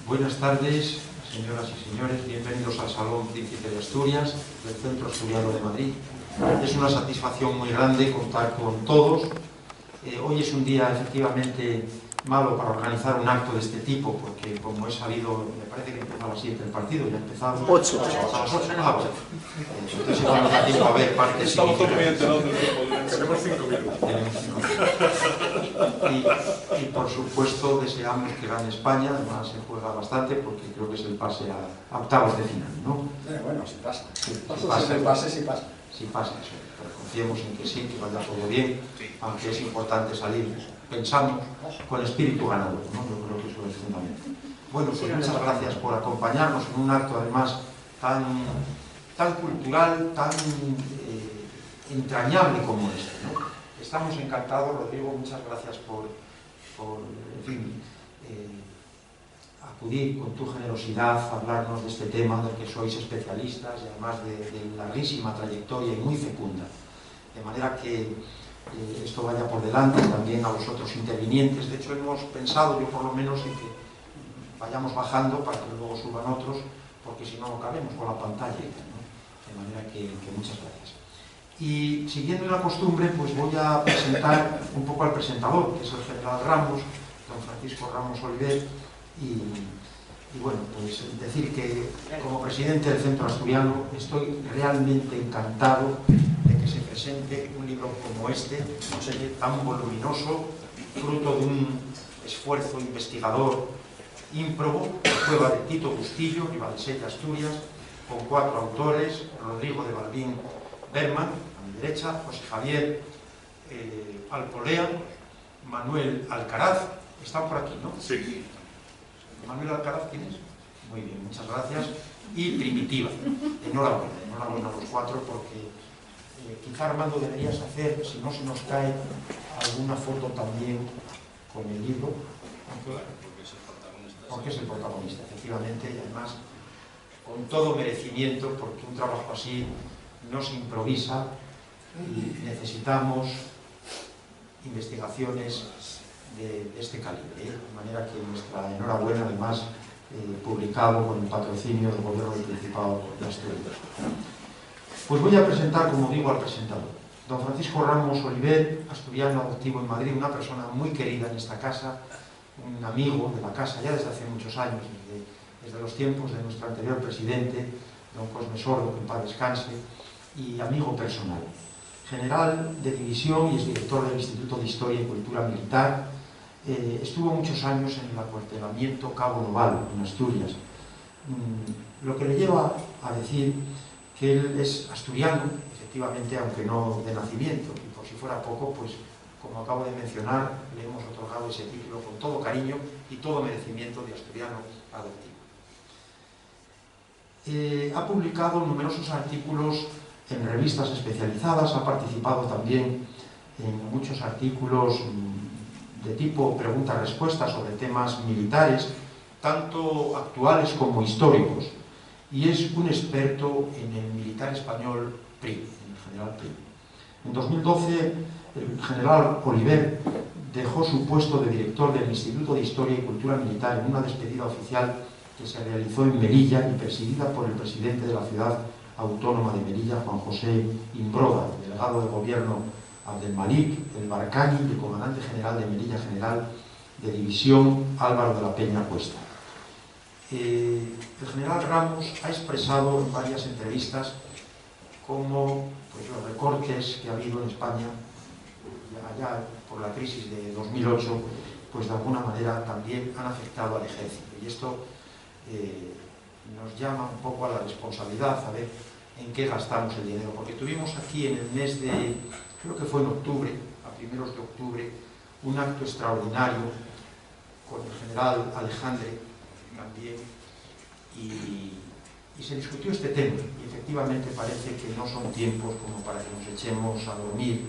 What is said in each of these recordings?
Buenas tardes, señoras y señores. Bienvenidos al Salón Príncipe de Asturias del Centro Asturiano de Madrid. Es una satisfacción muy grande contar con todos. Hoy es un día efectivamente malo para organizar un acto de este tipo, porque como he sabido, me parece que empieza a las 7 el partido, ya ha empezado 8. A las 8. Ah, bueno. Entonces igual nos da tiempo a ver partes significativas. Tenemos 5 minutos. Y por supuesto deseamos que gane España. Además se juega bastante porque creo que es el pase a octavos de final, ¿no? Bueno, si pasa. Sí, Si pasa. si pasa eso, pero confiemos en que sí, que vaya todo bien, aunque es importante salir, pensamos, con espíritu ganador, ¿no? Yo creo que eso es fundamental. Bueno, pues muchas gracias por acompañarnos en un acto además tan cultural, tan entrañable como este, ¿no? Estamos encantados, Rodrigo, muchas gracias por en fin, acudir con tu generosidad a hablarnos de este tema del que sois especialistas y además de larguísima trayectoria y muy fecunda. De manera que esto vaya por delante también a los otros intervinientes. De hecho, hemos pensado, yo por lo menos, en que vayamos bajando para que luego suban otros, porque si no, no cabemos con la pantalla, ¿no? De manera que muchas gracias. Y siguiendo la costumbre, pues voy a presentar un poco al presentador, que es el general Ramos, don Francisco Ramos Oliver, y bueno, pues decir que como presidente del Centro Asturiano estoy realmente encantado de que se presente un libro como este, tan voluminoso, fruto de un esfuerzo investigador ímprobo, Cueva de Tito Bustillo, Ribadesella, Asturias, con 4 autores, Rodrigo de Balbín Berman, a mi derecha, José Javier Alcolea, Manuel Alcaraz, están por aquí, ¿no? Sí. Manuel Alcaraz, ¿quién es? Muy bien, muchas gracias. Y Primitiva. Enhorabuena a los 4, porque quizá Armando deberías hacer, si no se nos cae, alguna foto también con el libro. Porque es el protagonista, efectivamente, y además con todo merecimiento, porque un trabajo así no se improvisa y necesitamos investigaciones de este calibre, de manera que nuestra enhorabuena, además, publicado con el patrocinio del Gobierno del Principado de Asturias. Pues voy a presentar, como digo, al presentador. Don Francisco Ramos Oliver, asturiano adoptivo en Madrid, una persona muy querida en esta casa, un amigo de la casa ya desde hace muchos años, desde los tiempos de nuestro anterior presidente, don Cosme Sordo, que en paz descanse, y amigo personal. General de división y es director del Instituto de Historia y Cultura Militar. Estuvo muchos años en el acuartelamiento Cabo Noval, en Asturias. Lo que le lleva a decir que él es asturiano, efectivamente, aunque no de nacimiento, y por si fuera poco, pues como acabo de mencionar, le hemos otorgado ese título con todo cariño y todo merecimiento de asturiano adoptivo. Ha publicado numerosos artículos en revistas especializadas, ha participado también en muchos artículos de tipo preguntas-respuestas sobre temas militares, tanto actuales como históricos, y es un experto en el militar español PRI, en el general PRI. En 2012, el general Oliver dejó su puesto de director del Instituto de Historia y Cultura Militar en una despedida oficial que se realizó en Melilla y presidida por el presidente de la ciudad autónoma de Melilla, Juan José Imbroda, delegado de gobierno Abdelmalik El Barcani y el comandante general de Melilla, general de división Álvaro de la Peña Cuesta. El general Ramos ha expresado en varias entrevistas cómo pues, los recortes que ha habido en España allá por la crisis de 2008, pues de alguna manera también han afectado al ejército. Y esto nos llama un poco a la responsabilidad, a ver en qué gastamos el dinero, porque tuvimos aquí en el mes de, creo que fue en octubre, a primeros de octubre, un acto extraordinario con el general Alejandre también, y se discutió este tema, y efectivamente parece que no son tiempos como para que nos echemos a dormir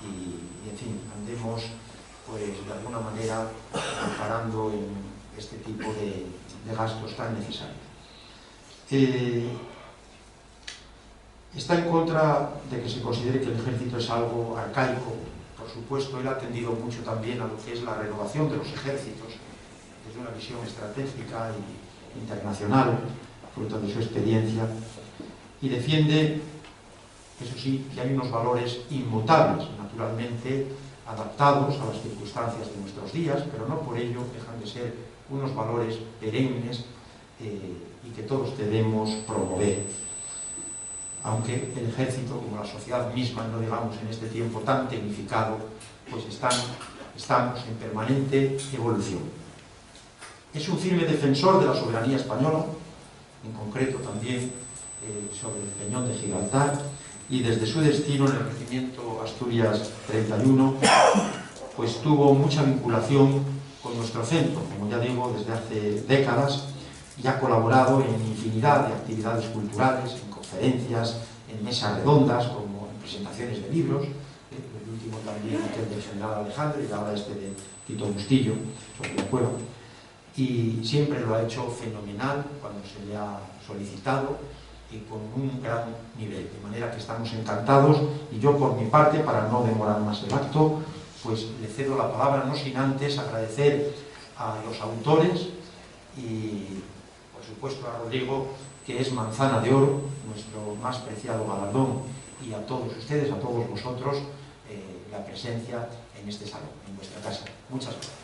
y en fin, andemos pues de alguna manera preparando en este tipo de gastos tan necesarios. Está en contra de que se considere que el ejército es algo arcaico. Por supuesto, él ha atendido mucho también a lo que es la renovación de los ejércitos desde una visión estratégica e internacional, fruto de su experiencia, y defiende, eso sí, que hay unos valores inmutables, naturalmente adaptados a las circunstancias de nuestros días, pero no por ello dejan de ser unos valores perennes y que todos debemos promover. Aunque el ejército, como la sociedad misma, no digamos en este tiempo tan tecnificado, pues estamos en permanente evolución. Es un firme defensor de la soberanía española, en concreto también sobre el Peñón de Gibraltar, y desde su destino en el regimiento Asturias 31, pues tuvo mucha vinculación con nuestro centro, como ya digo, desde hace décadas, y ha colaborado en infinidad de actividades culturales, en conferencias, en mesas redondas, como en presentaciones de libros, el último también aquel del general Alejandro y ahora este de Tito Bustillo, sobre la cueva, y siempre lo ha hecho fenomenal cuando se le ha solicitado y con un gran nivel, de manera que estamos encantados, y yo por mi parte, para no demorar más el acto, pues le cedo la palabra, no sin antes agradecer a los autores y por supuesto a Rodrigo, que es manzana de oro, nuestro más preciado galardón, y a todos ustedes, a todos vosotros, la presencia en este salón, en vuestra casa. Muchas gracias.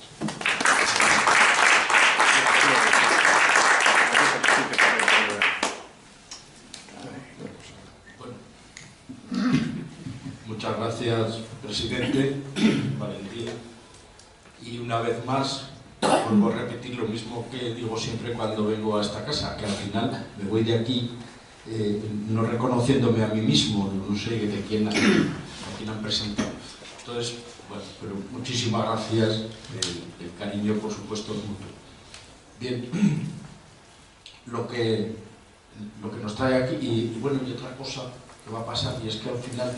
Muchas gracias, presidente, Valentín. Y una vez más, vuelvo a repetir lo mismo que digo siempre cuando vengo a esta casa, que al final me voy de aquí no reconociéndome a mí mismo, no sé de quién han presentado. Entonces, bueno, pero muchísimas gracias, el cariño por supuesto es mutuo. Bien, lo que nos trae aquí, y bueno, y otra cosa que va a pasar, y es que al final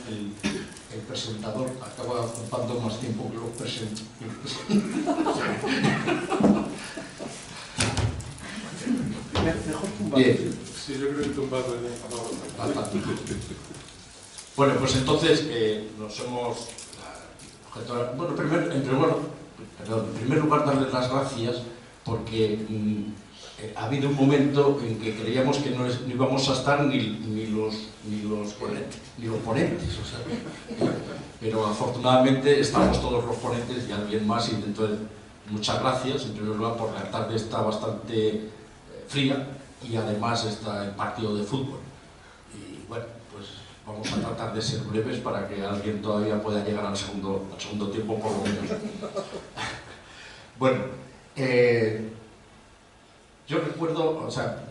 el presentador acaba ocupando más tiempo que los presentes. Bien. Sí, yo creo que tumbado Bueno, pues entonces nos hemos... Bueno, en primer lugar darles las gracias porque ha habido un momento en que creíamos que no íbamos a estar ni los ponentes, o sea, pero afortunadamente estamos todos los ponentes y alguien más, y entonces muchas gracias en primer lugar porque la tarde está bastante fría y además está el partido de fútbol y bueno, pues vamos a tratar de ser breves para que alguien todavía pueda llegar al segundo tiempo por lo menos. Bueno, yo recuerdo, o sea,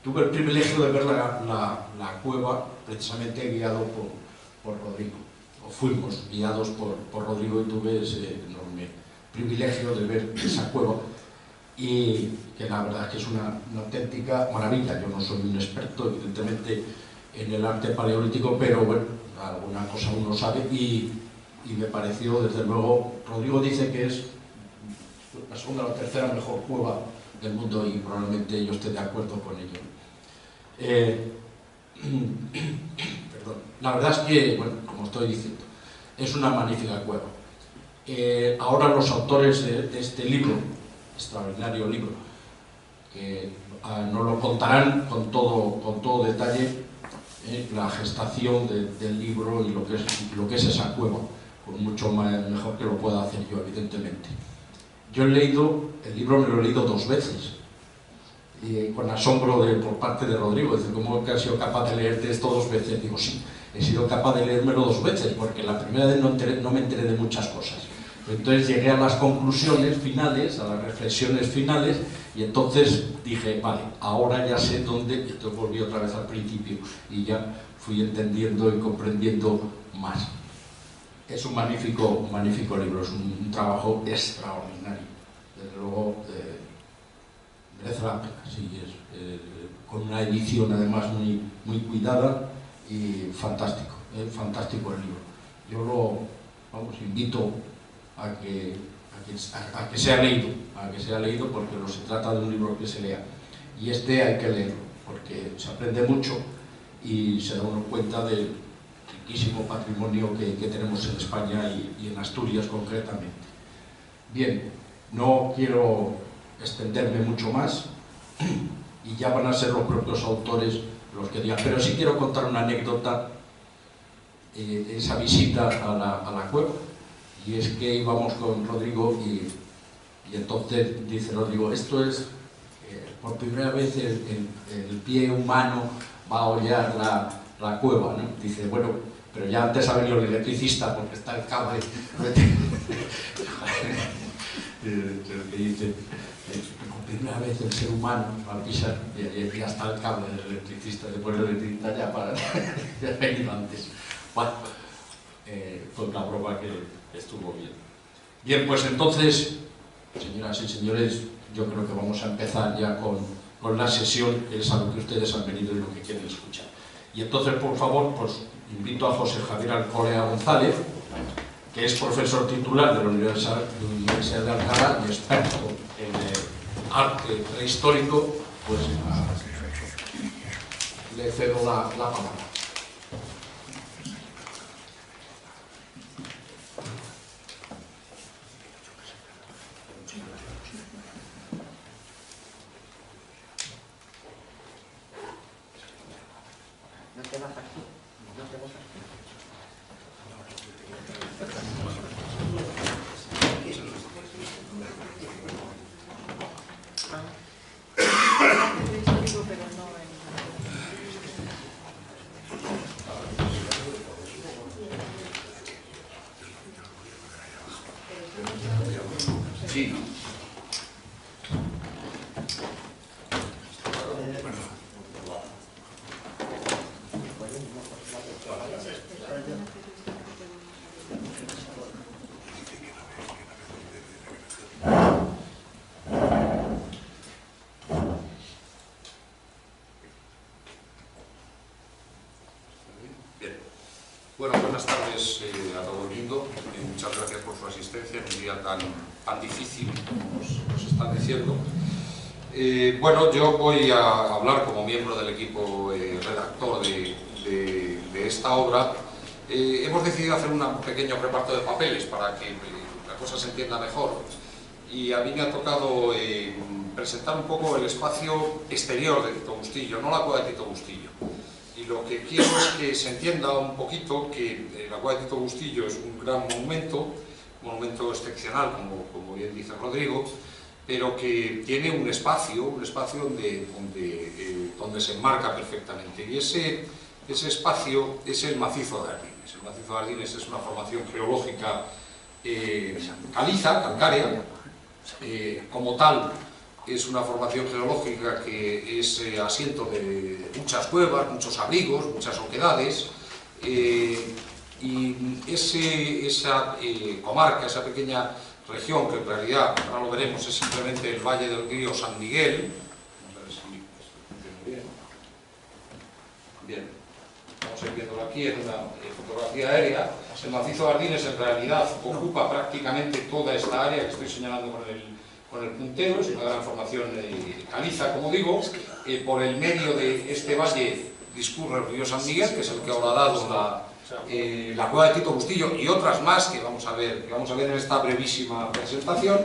tuve el privilegio de ver la cueva precisamente guiado por Rodrigo, o fuimos guiados por Rodrigo, y tuve ese enorme privilegio de ver esa cueva, y que la verdad es que es una auténtica maravilla. Yo no soy un experto, evidentemente, en el arte paleolítico, pero bueno, alguna cosa uno sabe, y me pareció, desde luego, Rodrigo dice que es la segunda o tercera mejor cueva del mundo, y probablemente yo esté de acuerdo con ello. Perdón. La verdad es que, bueno, como estoy diciendo, es una magnífica cueva. Ahora los autores de este libro, extraordinario libro, que nos lo contarán con todo detalle, la gestación del libro y lo que es esa cueva, pues mucho mejor que lo pueda hacer yo, evidentemente. Yo he leído, el libro me lo he leído 2 veces, y con asombro por parte de Rodrigo, dice, ¿cómo que has sido capaz de leerte esto 2 veces? Digo, sí, he sido capaz de leérmelo 2 veces, porque la primera vez no me enteré de muchas cosas. Entonces llegué a las conclusiones finales, a las reflexiones finales, y entonces dije, vale, ahora ya sé dónde, y entonces volví otra vez al principio, y ya fui entendiendo y comprendiendo más. Es un magnífico libro, es un trabajo extraordinario. Desde luego, merece la pena, sí, con una edición además muy cuidada y fantástico el libro. Yo lo invito a que sea leído, porque no se trata de un libro que se lea, y hay que leerlo, porque se aprende mucho y se da uno cuenta del riquísimo patrimonio que tenemos en España y en Asturias concretamente. Bien, no quiero extenderme mucho más y ya van a ser los propios autores los que digan. Pero sí quiero contar una anécdota de esa visita a la cueva. Y es que íbamos con Rodrigo y entonces dice Rodrigo, esto es por primera vez el pie humano va a hollar la cueva, ¿no? Dice, bueno, pero ya antes ha venido el electricista porque está el cable. Dice, por primera vez el ser humano va a pisar y ya está el cable del electricista, después el electricista ya para, ya ha venido antes. Bueno, fue una broma que estuvo bien. Bien, pues entonces, señoras y señores, yo creo que vamos a empezar ya con la sesión, que es a lo que ustedes han venido y lo que quieren escuchar. Y entonces, por favor, pues invito a José Javier Alcolea González, que es profesor titular de la Universidad de Alcalá y experto en arte prehistórico, pues le cedo la palabra. Sí. Bueno, buenas tardes a todo el mundo. Muchas gracias por su asistencia en un día tan difícil como nos están diciendo. Bueno, yo voy a hablar como miembro del equipo redactor de esta obra. Hemos decidido hacer un pequeño reparto de papeles para que la cosa se entienda mejor. Y a mí me ha tocado presentar un poco el espacio exterior de Tito Bustillo, no la cueva de Tito Bustillo. Y lo que quiero es que se entienda un poquito que la cueva de Tito Bustillo es un gran monumento excepcional, como bien dice Rodrigo, pero que tiene un espacio donde se enmarca perfectamente. Y ese espacio es el macizo de Ardines. El macizo de Ardines es una formación geológica caliza, calcárea, como tal. Es una formación geológica que es asiento de muchas cuevas, muchos abrigos, muchas oquedades, y esa comarca, esa pequeña región, que en realidad, ahora lo veremos, es simplemente el valle del río San Miguel. Vamos a ver si esto funciona bien. Bien, vamos a ir viéndolo aquí en una fotografía aérea. El macizo de Ardines en realidad ocupa prácticamente toda esta área que estoy señalando con el puntero. Es una gran formación caliza, como digo. Por el medio de este valle discurre el río San Miguel, que es el que ahora ha dado la cueva de Tito Bustillo y otras más que vamos a ver en esta brevísima presentación.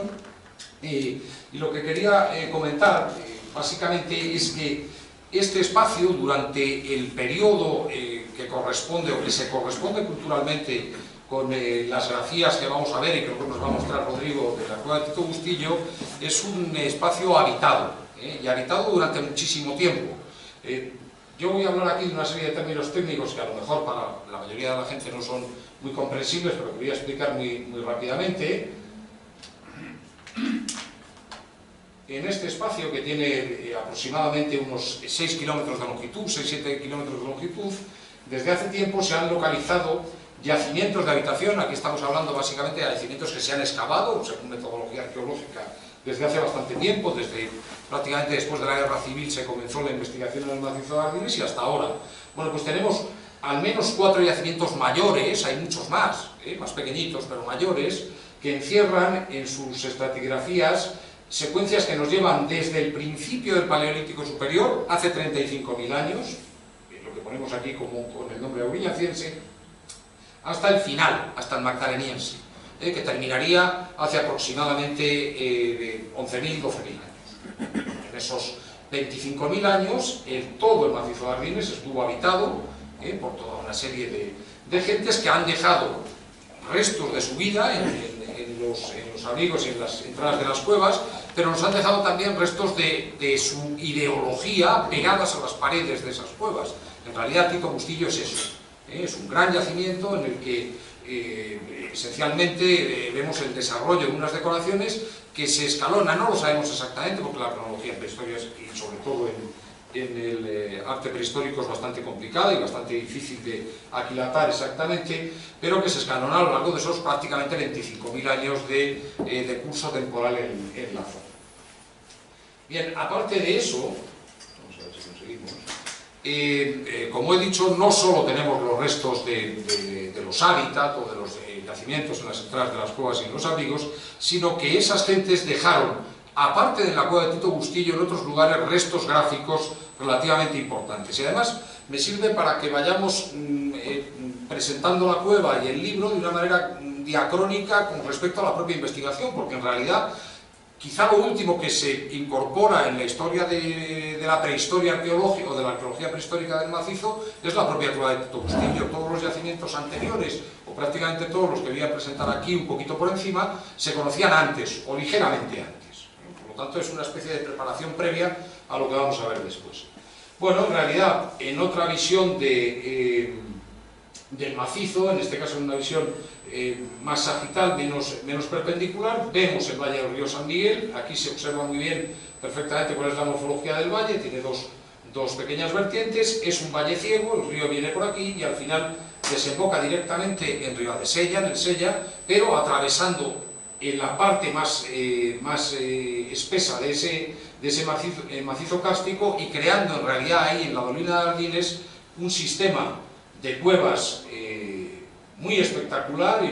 Y lo que quería comentar básicamente es que este espacio, durante el periodo que corresponde o que se corresponde culturalmente con las grafías que vamos a ver y que nos va a mostrar Rodrigo de la cueva de Tito Bustillo, es un espacio habitado, y habitado durante muchísimo tiempo. Yo voy a hablar aquí de una serie de términos técnicos que a lo mejor para la mayoría de la gente no son muy comprensibles, pero que voy a explicar muy rápidamente. En este espacio, que tiene aproximadamente unos 6 kilómetros de longitud, 6-7 kilómetros de longitud, desde hace tiempo se han localizado yacimientos de habitación. Aquí estamos hablando básicamente de yacimientos que se han excavado, según metodología arqueológica, desde hace bastante tiempo. Desde prácticamente después de la Guerra Civil se comenzó la investigación en el macizo de Ardines y hasta ahora. Bueno, pues tenemos al menos 4 yacimientos mayores, hay muchos más, más pequeñitos, pero mayores, que encierran en sus estratigrafías secuencias que nos llevan desde el principio del Paleolítico Superior, hace 35.000 años, lo que ponemos aquí como con el nombre auriñaciense, hasta el final, hasta el magdaleniense. que terminaría hace aproximadamente 11.000, 12.000 años. En esos 25.000 años, todo el macizo de Ardines estuvo habitado por toda una serie de gentes que han dejado restos de su vida en los abrigos y en las entradas de las cuevas, pero nos han dejado también restos de su ideología pegadas a las paredes de esas cuevas. En realidad, Tito Bustillo es eso. Es un gran yacimiento en el que esencialmente vemos el desarrollo de unas decoraciones que se escalonan, no lo sabemos exactamente porque la cronología prehistoria y sobre todo en el arte prehistórico es bastante complicada y bastante difícil de aquilatar exactamente, pero que se escalonan a lo largo de esos prácticamente 25.000 años de curso temporal en la zona. Bien, aparte de eso, vamos a ver si conseguimos. Como he dicho, no solo tenemos los restos de los hábitats o de los yacimientos en las entradas de las cuevas y en los abrigos, sino que esas gentes dejaron, aparte de la cueva de Tito Bustillo, en otros lugares restos gráficos relativamente importantes. Y además me sirve para que vayamos presentando la cueva y el libro de una manera diacrónica con respecto a la propia investigación, porque en realidad quizá lo último que se incorpora en la historia de la prehistoria arqueológica o de la arqueología prehistórica del macizo es la propia cueva de Tito Bustillo. Todos los yacimientos anteriores, o prácticamente todos los que voy a presentar aquí un poquito por encima, se conocían antes o ligeramente antes. Por lo tanto, es una especie de preparación previa a lo que vamos a ver después. Bueno, en realidad, en otra visión del macizo, en este caso en una visión más sagital, menos perpendicular, vemos el valle del río San Miguel. Aquí se observa muy bien, perfectamente, cuál es la morfología del valle. Tiene dos pequeñas vertientes, es un valle ciego, el río viene por aquí y al final desemboca directamente en Ribadesella, en el Sella, pero atravesando en la parte más espesa de ese macizo kárstico y creando en realidad ahí en la dolina de Ardines un sistema de cuevas muy espectacular y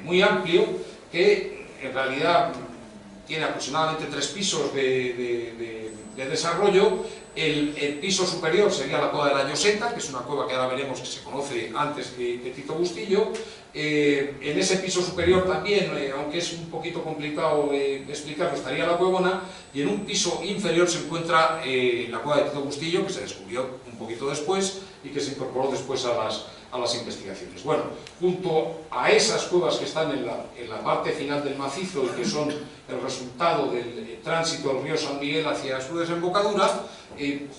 muy amplio, que en realidad tiene aproximadamente 3 pisos de desarrollo. El piso superior sería la cueva de la Lloseta, que es una cueva que ahora veremos que se conoce antes de Tito Bustillo. En ese piso superior también, aunque es un poquito complicado explicarlo, estaría la Cuevona, y en un piso inferior se encuentra la cueva de Tito Bustillo, que se descubrió un poquito después y que se incorporó después a las investigaciones. Bueno, junto a esas cuevas que están en la parte final del macizo y que son el resultado del tránsito del río San Miguel hacia su desembocadura,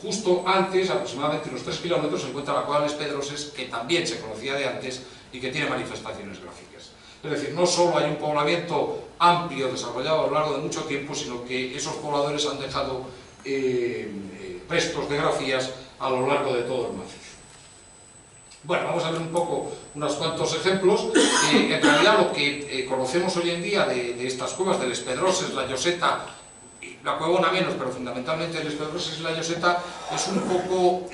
justo antes, aproximadamente unos 3 kilómetros, se encuentra la cueva de Les Pedroses, que también se conocía de antes y que tiene manifestaciones gráficas. Es decir, no solo hay un poblamiento amplio desarrollado a lo largo de mucho tiempo, sino que esos pobladores han dejado restos de grafías a lo largo de todo el macizo. Bueno, vamos a ver un poco unos cuantos ejemplos. En realidad lo que conocemos hoy en día de estas cuevas, de Les Pedroses, la Lloseta, la Cuevona menos, pero fundamentalmente Les Pedroses y la Lloseta, es un poco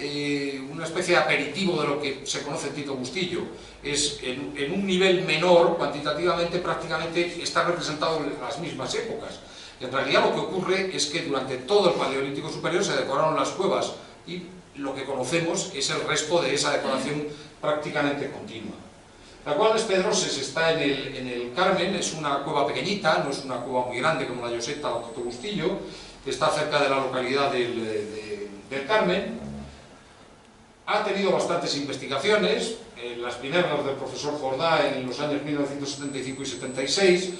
una especie de aperitivo de lo que se conoce en Tito Bustillo. Es en un nivel menor, cuantitativamente, prácticamente está representado en las mismas épocas. En realidad lo que ocurre es que durante todo el Paleolítico Superior se decoraron las cuevas y lo que conocemos es el resto de esa decoración prácticamente continua. La cueva de Les Pedroses está en el Carmen, es una cueva pequeñita, no es una cueva muy grande como la Lloseta o Tito Bustillo, está cerca de la localidad del Carmen. Ha tenido bastantes investigaciones, las primeras del profesor Jordá en los años 1975 y 76,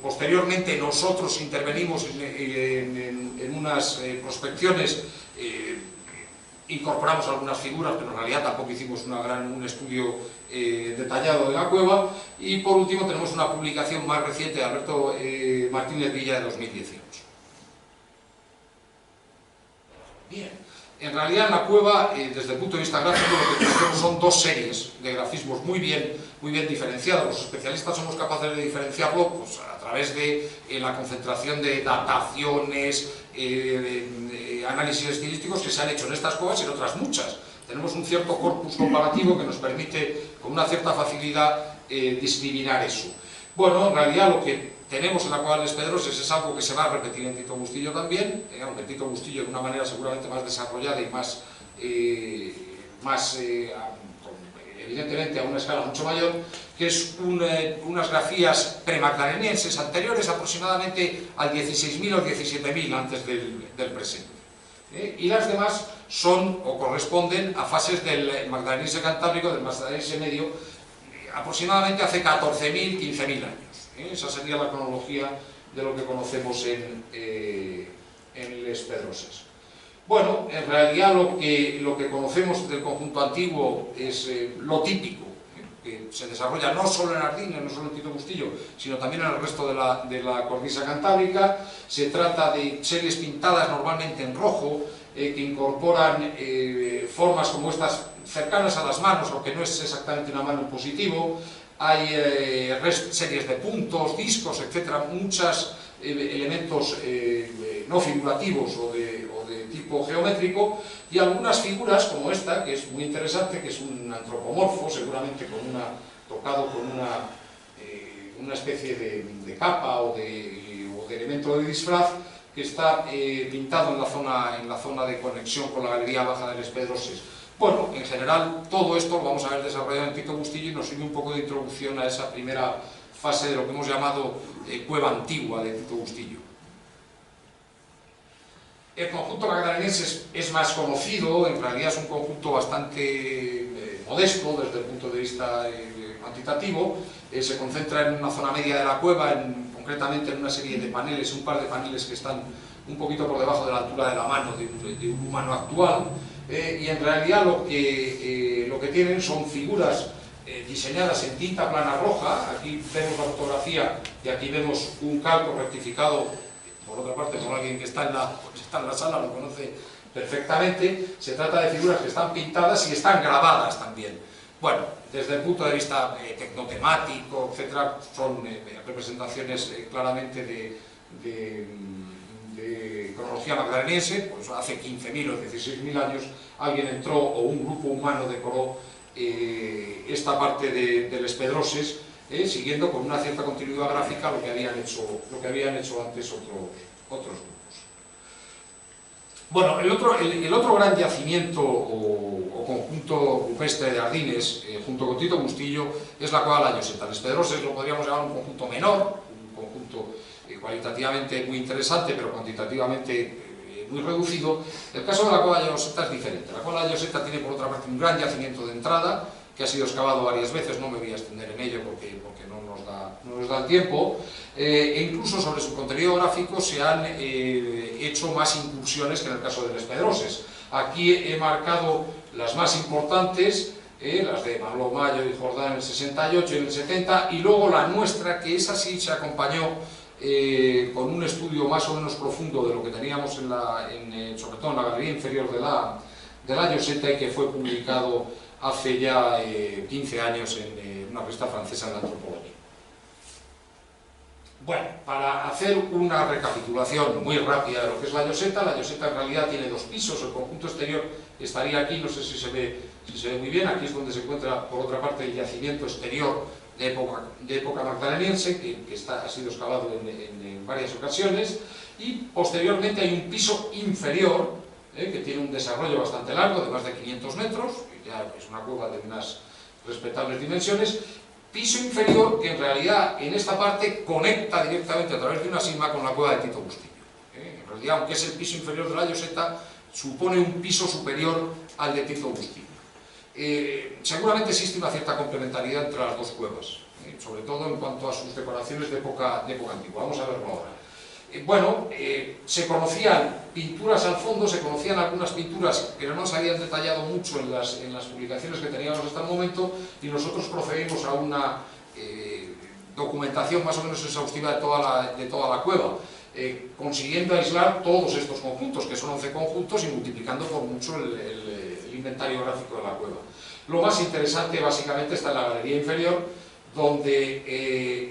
posteriormente nosotros intervenimos en unas prospecciones, incorporamos algunas figuras, pero en realidad tampoco hicimos un estudio detallado de la cueva, y por último tenemos una publicación más reciente de Alberto Martínez Villa de 2018. Bien, en realidad en la cueva, desde el punto de vista gráfico, lo que tenemos son 2 series de grafismos muy bien diferenciados. Los especialistas somos capaces de diferenciarlo pues, a través de la concentración de dataciones, análisis estilísticos que se han hecho en estas cuevas y en otras muchas. Tenemos un cierto corpus comparativo que nos permite con una cierta facilidad discriminar eso. Bueno, en realidad lo que tenemos en la cueva de Les Pedroses es algo que se va a repetir en Tito Bustillo también, aunque en Tito Bustillo de una manera seguramente más desarrollada y más evidentemente a una escala mucho mayor, que es unas grafías premagdalenienses anteriores aproximadamente al 16.000 o 17.000 antes del presente. Y las demás son o corresponden a fases del magdaleniense cantábrico, del magdaleniense medio, aproximadamente hace 14.000, 15.000 años. Esa sería la cronología de lo que conocemos en Les Pedroses. Bueno, en realidad lo que conocemos del conjunto antiguo es lo típico, que se desarrolla no solo en Ardines, no solo en Tito Bustillo, sino también en el resto de la cornisa cantábrica. Se trata de series pintadas normalmente en rojo, que incorporan formas como estas cercanas a las manos, aunque no es exactamente una mano en positivo. Hay series de puntos, discos, etcétera, muchos elementos no figurativos o de tipo geométrico, y algunas figuras como esta, que es muy interesante, que es un antropomorfo, seguramente tocado con una especie de capa o de elemento de disfraz, que está pintado en la zona de conexión con la galería baja de Les Pedroses. Bueno, en general, todo esto lo vamos a ver desarrollado en Tito Bustillo y nos sirve un poco de introducción a esa primera fase de lo que hemos llamado cueva antigua de Tito Bustillo. El conjunto magdaleniense es más conocido, en realidad es un conjunto bastante modesto desde el punto de vista cuantitativo. Se concentra en una zona media de la cueva, concretamente en una serie de paneles, un par de paneles que están un poquito por debajo de la altura de la mano de un humano actual, y en realidad lo que tienen son figuras diseñadas en tinta plana roja. Aquí vemos la fotografía y aquí vemos un calco rectificado por otra parte por alguien que está en la sala, lo conoce perfectamente. Se trata de figuras que están pintadas y están grabadas también. Bueno, desde el punto de vista tecnotemático, etcétera, son representaciones claramente de cronología magdaleniense. Pues hace 15.000 o 16.000 años alguien entró, o un grupo humano decoró esta parte de Les Pedroses, siguiendo con una cierta continuidad gráfica lo que habían hecho antes otros grupos. Bueno, el otro gran yacimiento o conjunto rupestre de Ardines, junto con Tito Bustillo, es la cueva de la Lloseta. Les Pedroses lo podríamos llamar un conjunto menor, un conjunto cualitativamente muy interesante, pero cuantitativamente muy reducido. El caso de la cueva de la Lloseta es diferente. La cueva de la Lloseta tiene, por otra parte, un gran yacimiento de entrada, que ha sido excavado varias veces. No me voy a extender en ello porque no nos da el tiempo, e incluso sobre su contenido gráfico se han hecho más incursiones que en el caso de Les Pedroses. Aquí he marcado las más importantes, las de Manolo Mayo y Jordán en el 68 y en el 70, y luego la nuestra, que esa sí se acompañó con un estudio más o menos profundo de lo que teníamos sobre todo en la galería inferior de la Lloseta, y que fue publicado hace ya 15 años en una revista francesa de antropología. Bueno, para hacer una recapitulación muy rápida de lo que es la Lloseta en realidad tiene dos pisos. El conjunto exterior estaría aquí, no sé si se ve muy bien. Aquí es donde se encuentra, por otra parte, el yacimiento exterior de época magdaleniense, que ha sido excavado en varias ocasiones, y posteriormente hay un piso inferior, que tiene un desarrollo bastante largo, de más de 500 metros, que ya es una cueva de unas respetables dimensiones. Piso inferior que en realidad en esta parte conecta directamente a través de una sima con la cueva de Tito Bustillo. En realidad, aunque es el piso inferior de la Lloseta, supone un piso superior al de Tito Bustillo. Seguramente existe una cierta complementariedad entre las dos cuevas, sobre todo en cuanto a sus decoraciones de época antigua. Vamos a verlo ahora. Bueno, se conocían pinturas al fondo, se conocían algunas pinturas que no se habían detallado mucho en las publicaciones que teníamos hasta el momento, y nosotros procedimos a una documentación más o menos exhaustiva de toda la cueva, consiguiendo aislar todos estos conjuntos, que son 11 conjuntos, y multiplicando por mucho el inventario gráfico de la cueva. Lo más interesante básicamente está en la galería inferior, donde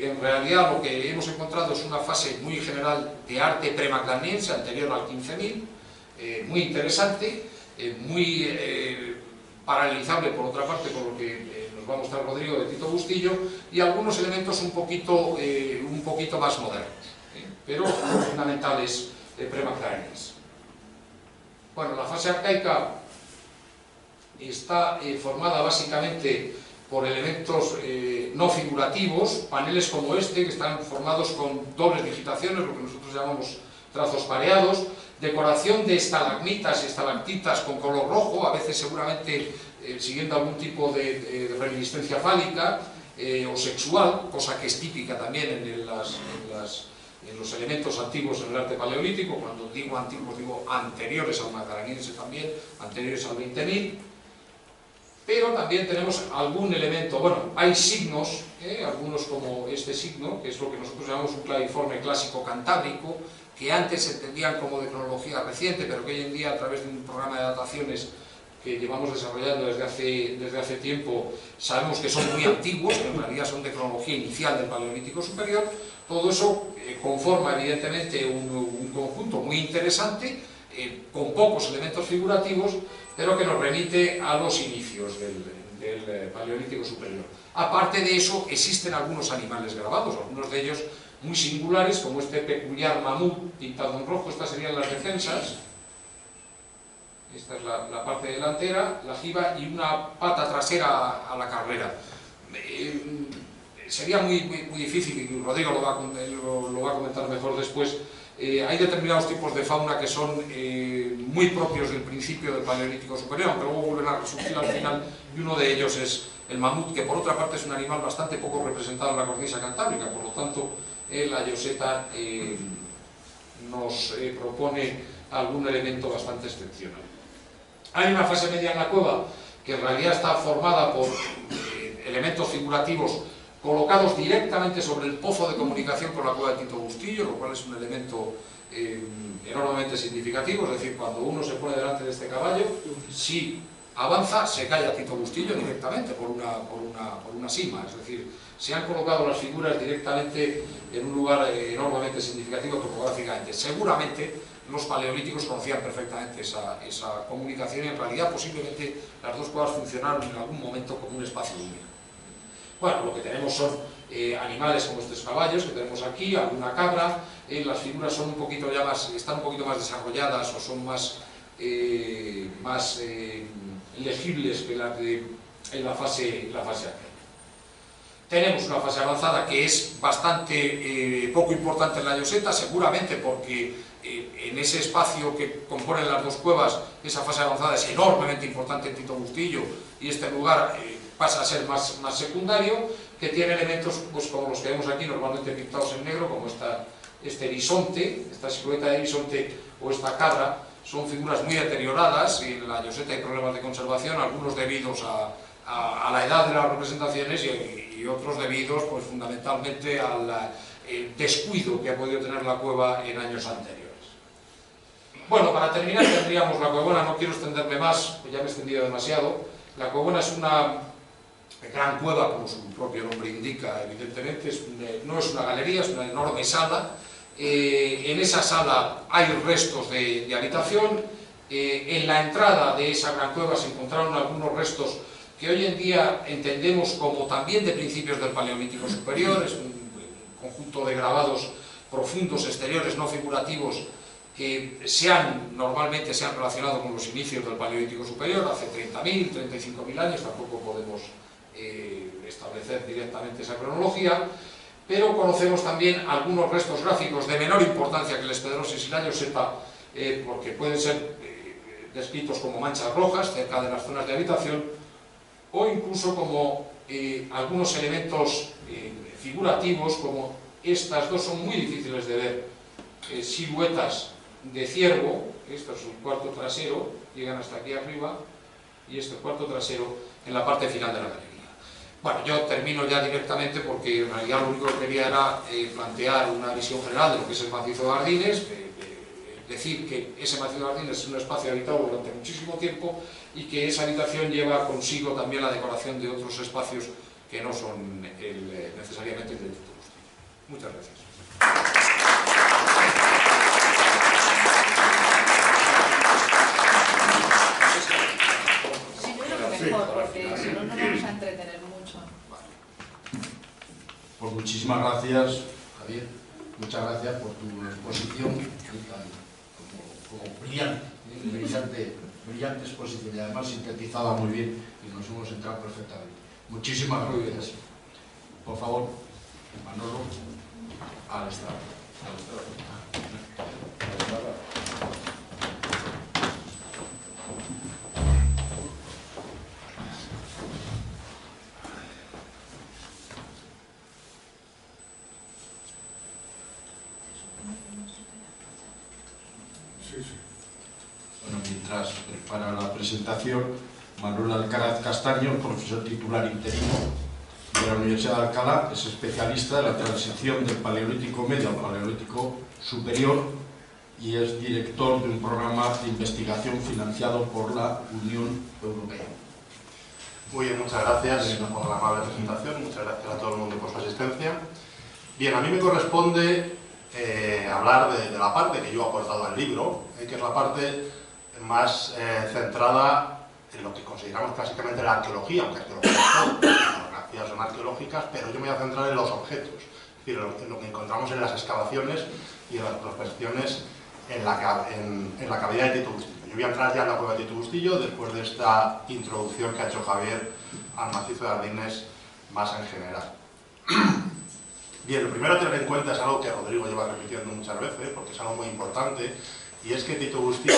en realidad lo que hemos encontrado es una fase muy general de arte premagdaleniense anterior al 15.000, muy interesante, muy paralelizable por otra parte con lo que nos va a mostrar Rodrigo de Tito Bustillo, y algunos elementos un poquito más modernos, pero fundamentales premagdalenienses. Bueno, la fase arcaica está formada básicamente por elementos no figurativos, paneles como este, que están formados con dobles digitaciones, lo que nosotros llamamos trazos pareados, decoración de estalagmitas y estalactitas con color rojo, a veces seguramente siguiendo algún tipo de reminiscencia fálica o sexual, cosa que es típica también en los elementos antiguos en el arte paleolítico. Cuando digo antiguos digo anteriores al magdaleniense también, anteriores al 20.000. Pero también tenemos algún elemento, bueno, hay signos, algunos como este signo, que es lo que nosotros llamamos un claviforme clásico cantábrico, que antes se entendían como de cronología reciente, pero que hoy en día, a través de un programa de dataciones que llevamos desarrollando desde hace tiempo, sabemos que son muy antiguos, que en realidad son de cronología inicial del Paleolítico Superior. Todo eso conforma evidentemente un conjunto muy interesante, con pocos elementos figurativos, pero que nos remite a los inicios del Paleolítico Superior. Aparte de eso, existen algunos animales grabados, algunos de ellos muy singulares, como este peculiar mamut pintado en rojo. Estas serían las defensas. Esta es la parte delantera, la jiba y una pata trasera a la carrera. Sería muy difícil, y Rodrigo lo va a comentar mejor después. Hay determinados tipos de fauna que son muy propios del principio del Paleolítico Superior, aunque luego vuelven a resurgir al final, y uno de ellos es el mamut, que por otra parte es un animal bastante poco representado en la cornisa cantábrica. Por lo tanto, la Lloseta nos propone algún elemento bastante excepcional. Hay una fase media en la cueva que en realidad está formada por elementos figurativos colocados directamente sobre el pozo de comunicación con la cueva de Tito Bustillo, lo cual es un elemento enormemente significativo. Es decir, cuando uno se pone delante de este caballo, si avanza, se cae a Tito Bustillo directamente por una sima. Es decir, se han colocado las figuras directamente en un lugar enormemente significativo topográficamente. Seguramente los paleolíticos conocían perfectamente esa comunicación, y en realidad posiblemente las dos cuevas funcionaron en algún momento como un espacio único. Bueno, lo que tenemos son animales como estos caballos que tenemos aquí, alguna cabra. Las figuras son están un poquito más desarrolladas, o son más legibles que las en la fase aquella. Tenemos una fase avanzada que es bastante poco importante en la Lloseta, seguramente porque en ese espacio que componen las dos cuevas, esa fase avanzada es enormemente importante en Tito Bustillo, y este lugar pasa a ser más secundario, que tiene elementos pues, como los que vemos aquí, normalmente pintados en negro, como este bisonte, esta silueta de bisonte o esta cabra. Son figuras muy deterioradas, y en la Lloseta hay problemas de conservación, algunos debidos a la edad de las representaciones y otros debidos pues, fundamentalmente al descuido que ha podido tener la cueva en años anteriores. Bueno, para terminar tendríamos la Cuevona. No quiero extenderme más, pues ya me he extendido demasiado. La Cuevona es una gran cueva, como su propio nombre indica, evidentemente. No es una galería, es una enorme sala. En esa sala hay restos de habitación. En la entrada de esa gran cueva se encontraron algunos restos que hoy en día entendemos como también de principios del Paleolítico Superior. Es un conjunto de grabados profundos, exteriores, no figurativos, que normalmente se han relacionado con los inicios del Paleolítico Superior, hace 30.000, 35.000 años. Tampoco podemos establecer directamente esa cronología, pero conocemos también algunos restos gráficos de menor importancia que el Espedrosis y la Lloseta, porque pueden ser descritos como manchas rojas cerca de las zonas de habitación, o incluso como algunos elementos figurativos, como estas dos son muy difíciles de ver, siluetas de ciervo. Esto es un cuarto trasero, llegan hasta aquí arriba, y este cuarto trasero en la parte final de la galería. Bueno, yo termino ya directamente, porque en realidad lo único que quería era plantear una visión general de lo que es el macizo de Ardines, decir que ese macizo de Ardines es un espacio habitado durante muchísimo tiempo, y que esa habitación lleva consigo también la decoración de otros espacios que no son necesariamente el del Tito Bustillo. Muchas gracias. Mejor, porque si no nos vamos a entretener mucho. Pues muchísimas gracias, Javier. Muchas gracias por tu exposición, brillante exposición y además sintetizada muy bien y nos hemos entrado perfectamente. Muchísimas gracias. Por favor, Manolo, al estrado. Bueno, mientras prepara la presentación, Manuel Alcaraz Castaño, profesor titular interino de la Universidad de Alcalá, es especialista en la transición del Paleolítico Medio al Paleolítico Superior y es director de un programa de investigación financiado por la Unión Europea. Muy bien, muchas gracias por la amable presentación, muchas gracias a todo el mundo por su asistencia. Bien, a mí me corresponde hablar de la parte que yo he aportado al libro, que es la parte más centrada en lo que consideramos clásicamente la arqueología, aunque arqueología es todo, las geografías son arqueológicas, pero yo me voy a centrar en los objetos, es decir, en lo que encontramos en las excavaciones y en las prospecciones en la cavidad de Tito Bustillo. Yo voy a entrar ya en la cueva de Tito Bustillo después de esta introducción que ha hecho Javier al macizo de Ardines más en general. Bien, lo primero a tener en cuenta es algo que Rodrigo lleva repitiendo muchas veces, porque es algo muy importante, y es que Tito Bustillo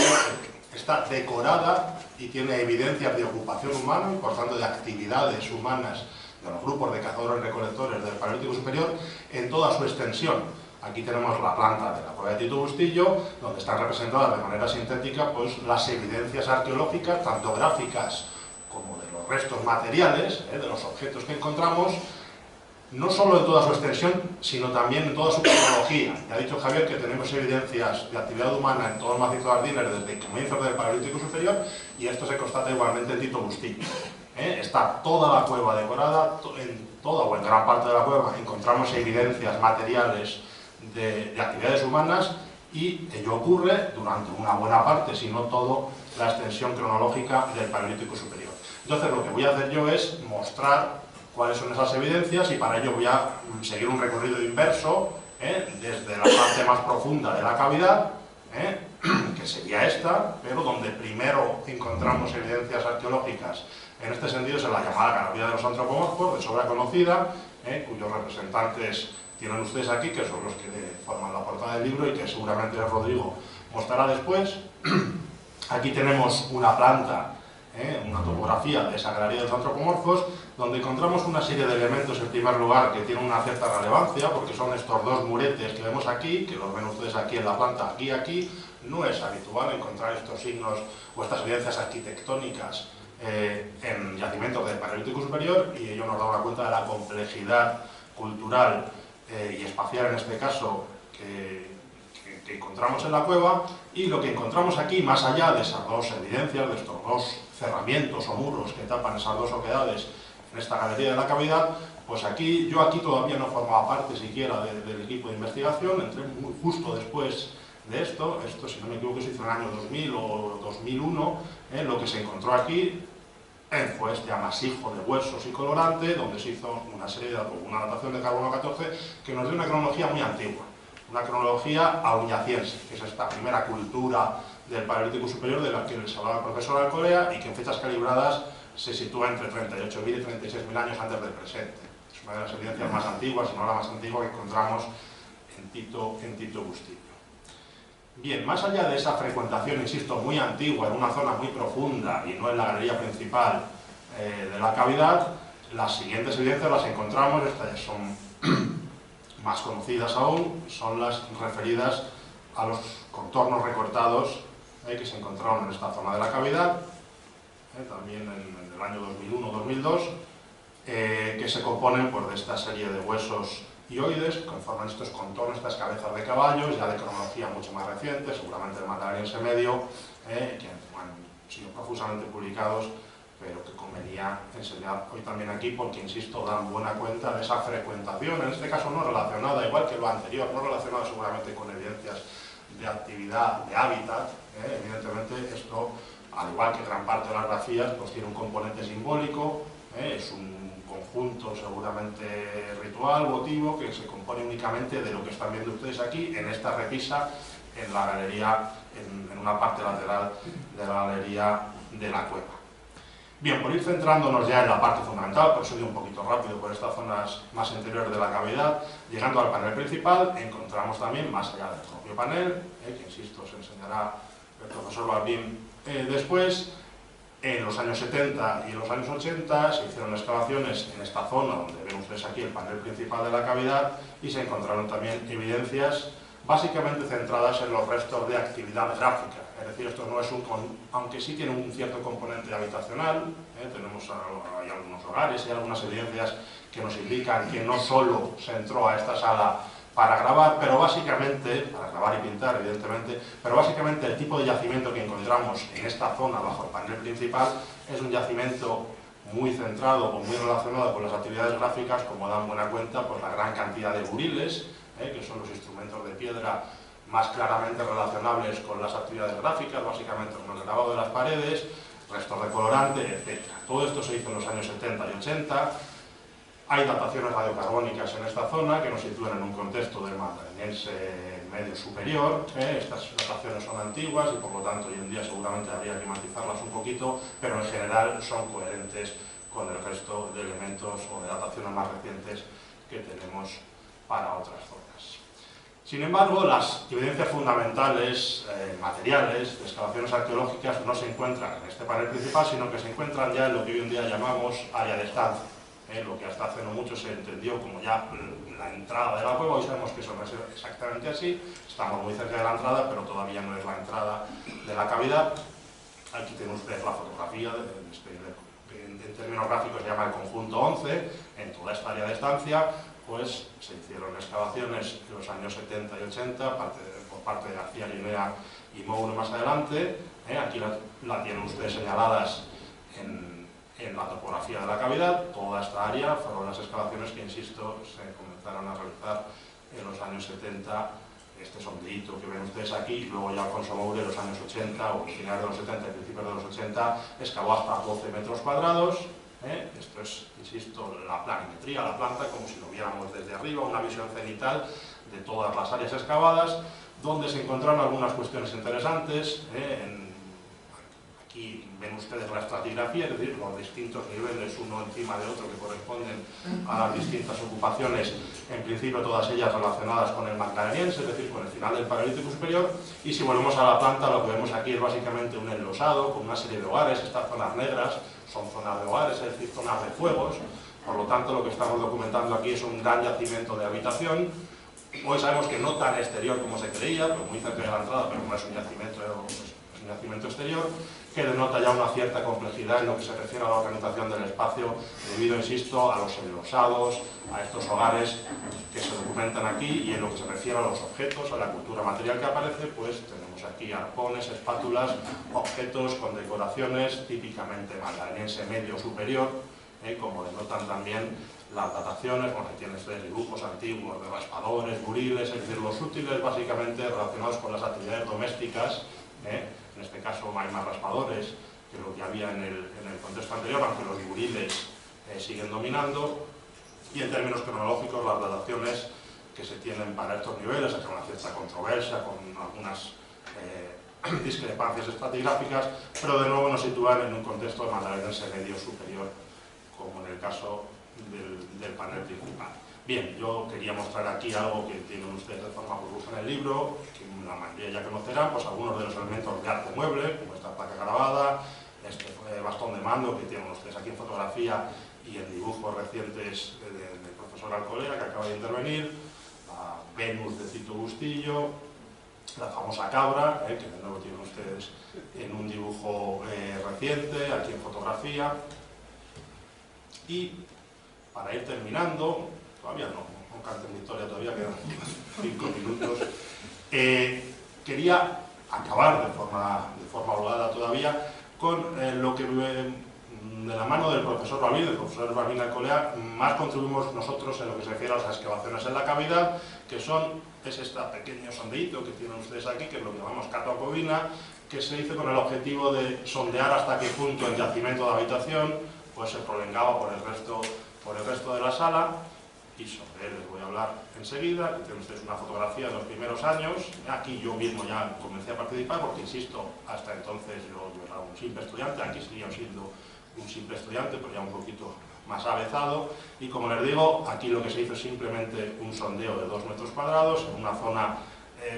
está decorada y tiene evidencias de ocupación humana y por tanto de actividades humanas de los grupos de cazadores-recolectores del Paleolítico Superior en toda su extensión. Aquí tenemos la planta de la cueva de Tito Bustillo, donde están representadas de manera sintética pues, las evidencias arqueológicas, tanto gráficas como de los restos materiales, de los objetos que encontramos, no solo en toda su extensión, sino también en toda su cronología. Ya ha dicho Javier que tenemos evidencias de actividad humana en todo el macizo de Ardines desde comienzos del Paleolítico Superior, y esto se constata igualmente en Tito Bustillo. Está toda la cueva decorada, en toda o en gran parte de la cueva encontramos evidencias materiales de actividades humanas, y ello ocurre durante una buena parte, si no todo, la extensión cronológica del Paleolítico Superior. Entonces lo que voy a hacer yo es mostrar cuáles son esas evidencias, y para ello voy a seguir un recorrido inverso desde la parte más profunda de la cavidad, que sería esta, pero donde primero encontramos evidencias arqueológicas. En este sentido es en la llamada calavera de los antropomorfos, de sobra conocida, cuyos representantes tienen ustedes aquí, que son los que forman la portada del libro y que seguramente Rodrigo mostrará después. Aquí tenemos una planta, una topografía de esa galería de los antropomorfos, donde encontramos una serie de elementos, en primer lugar, que tienen una cierta relevancia, porque son estos dos muretes que vemos aquí, que los ven ustedes aquí en la planta, aquí y aquí. No es habitual encontrar estos signos o estas evidencias arquitectónicas en yacimientos del Paleolítico Superior, y ello nos da una cuenta de la complejidad cultural y espacial, en este caso, que encontramos en la cueva. Y lo que encontramos aquí, más allá de esas dos evidencias, de estos dos cerramientos o muros que tapan esas dos oquedades en esta galería de la cavidad, pues yo aquí todavía no formaba parte siquiera del equipo de investigación, entré justo después de esto, si no me equivoco se hizo en el año 2000 o 2001, lo que se encontró aquí fue este amasijo de huesos y colorante, donde se hizo una datación de carbono 14 que nos dio una cronología muy antigua, una cronología auñaciense, que es esta primera cultura del Paleolítico Superior de la que les hablaba el profesor Alcolea, y que en fechas calibradas se sitúa entre 38.000 y 36.000 años antes del presente. Es una de las evidencias más antiguas, si no la más antigua, que encontramos en Tito Bustillo. Bien, más allá de esa frecuentación, insisto, muy antigua, en una zona muy profunda y no en la galería principal de la cavidad, las siguientes evidencias las encontramos, estas son más conocidas aún, son las referidas a los contornos recortados que se encontraron en esta zona de la cavidad, también en el año 2001-2002, que se componen pues, de esta serie de huesos hioides, que conforman estos contornos, estas cabezas de caballos, ya de cronología mucho más reciente, seguramente del Magdaleniense Medio, que han sido profusamente publicados, pero que convenía enseñar hoy también aquí, porque, insisto, dan buena cuenta de esa frecuentación, en este caso no relacionada, igual que lo anterior, no relacionada seguramente con evidencias de actividad, de hábitat. Evidentemente esto, al igual que gran parte de las grafías, pues tiene un componente simbólico, es un conjunto seguramente ritual, votivo, que se compone únicamente de lo que están viendo ustedes aquí, en esta repisa en la galería, en una parte lateral de la galería de la cueva. Bien, por ir centrándonos ya en la parte fundamental, por eso he ido un poquito rápido por estas zonas más interiores de la cavidad, llegando al panel principal, encontramos también, más allá del propio panel, que insisto, se enseñará el profesor Balbín después, en los años 70 y en los años 80 se hicieron excavaciones en esta zona, donde ven ustedes aquí el panel principal de la cavidad, y se encontraron también evidencias básicamente centradas en los restos de actividad gráfica. Es decir, esto no es aunque sí tiene un cierto componente habitacional, hay algunos hogares y algunas evidencias que nos indican que no solo se entró a esta sala para grabar, pero básicamente, para grabar y pintar evidentemente, pero básicamente el tipo de yacimiento que encontramos en esta zona bajo el panel principal es un yacimiento muy centrado o muy relacionado con las actividades gráficas, como dan buena cuenta por la gran cantidad de buriles, que son los instrumentos de piedra más claramente relacionables con las actividades gráficas, básicamente con el grabado de las paredes, restos de colorante, etc. Todo esto se hizo en los años 70 y 80. Hay dataciones radiocarbónicas en esta zona que nos sitúan en un contexto del Magdaleniense medio superior. Estas dataciones son antiguas y por lo tanto hoy en día seguramente habría que matizarlas un poquito, pero en general son coherentes con el resto de elementos o de dataciones más recientes que tenemos para otras zonas. Sin embargo, las evidencias fundamentales, materiales, de excavaciones arqueológicas no se encuentran en este panel principal, sino que se encuentran ya en lo que hoy en día llamamos área de estancia. Lo que hasta hace no mucho se entendió como ya la entrada de la cueva, hoy sabemos que eso no es exactamente así, estamos muy cerca de la entrada, pero todavía no es la entrada de la cavidad. Aquí tienen ustedes la fotografía, en términos gráficos se llama el conjunto 11, en toda esta área de estancia, pues se hicieron excavaciones en los años 70 y 80 por parte de García Linea y Moure más adelante. Aquí la tienen ustedes señaladas en la topografía de la cavidad. Toda esta área fueron las excavaciones que, insisto, se comenzaron a realizar en los años 70. Este sondeíto que ven ustedes aquí, y luego ya Alfonso Moure en los años 80 o finales de los 70 y principios de los 80 excavó hasta 12 metros cuadrados. Esto es, insisto, la planimetría, la planta, como si lo viéramos desde arriba, una visión cenital de todas las áreas excavadas, donde se encontraron algunas cuestiones interesantes. Aquí ven ustedes la estratigrafía, es decir, los distintos niveles uno encima de otro que corresponden a las distintas ocupaciones, en principio todas ellas relacionadas con el Magdaleniense, es decir, con el final del Paleolítico Superior. Y si volvemos a la planta, lo que vemos aquí es básicamente un enlosado con una serie de hogares. Estas zonas negras son zonas de hogares, es decir, zonas de fuegos. Por lo tanto, lo que estamos documentando aquí es un gran yacimiento de habitación. Hoy sabemos que no tan exterior como se creía, pero muy cerca de la entrada, pero no es un yacimiento exterior, que denota ya una cierta complejidad en lo que se refiere a la organización del espacio, debido, insisto, a los enlosados, a estos hogares que se documentan aquí, y en lo que se refiere a los objetos, a la cultura material que aparece, pues tenemos aquí arpones, espátulas, objetos con decoraciones típicamente magdaleniense medio superior, como denotan también las dataciones. Bueno, aquí tienen ustedes dibujos antiguos de raspadores, buriles, es decir, los útiles básicamente relacionados con las actividades domésticas. En este caso hay más raspadores que lo que había en el contexto anterior, aunque los buriles siguen dominando. Y en términos cronológicos, las dataciones que se tienen para estos niveles, hay una cierta controversia con algunas discrepancias estratigráficas, pero de nuevo nos sitúan en un contexto de magdaleniense medio superior, como en el caso del panel principal. Bien, yo quería mostrar aquí algo que tienen ustedes de forma burbuja en el libro, que la mayoría ya conocerán, pues algunos de los elementos de arte mueble, como esta placa grabada, este bastón de mando que tienen ustedes aquí en fotografía y en dibujos recientes del profesor Alcolea, que acaba de intervenir, la Venus de Tito Bustillo, la famosa cabra, que de nuevo tienen ustedes en un dibujo reciente, aquí en fotografía. Y para ir terminando, todavía no canten mi historia, todavía quedan 5 minutos, quería acabar de forma holgada todavía con lo que de la mano del profesor Balbín, del profesor Balbín Alcolea, más contribuimos nosotros en lo que se refiere a las excavaciones en la cavidad, que es este pequeño sondeíto que tienen ustedes aquí, que es lo que llamamos catocobina, que se hizo con el objetivo de sondear hasta qué punto el yacimiento de habitación pues se prolongaba por el resto de la sala. y sobre él les voy a hablar enseguida. Aquí tienen ustedes una fotografía de los primeros años. Aquí yo mismo ya comencé a participar porque, insisto, hasta entonces yo era un simple estudiante, aquí seguía siendo un simple estudiante, pero ya un poquito más avezado, y como les digo, aquí lo que se hizo es simplemente un sondeo de 2 metros cuadrados en una zona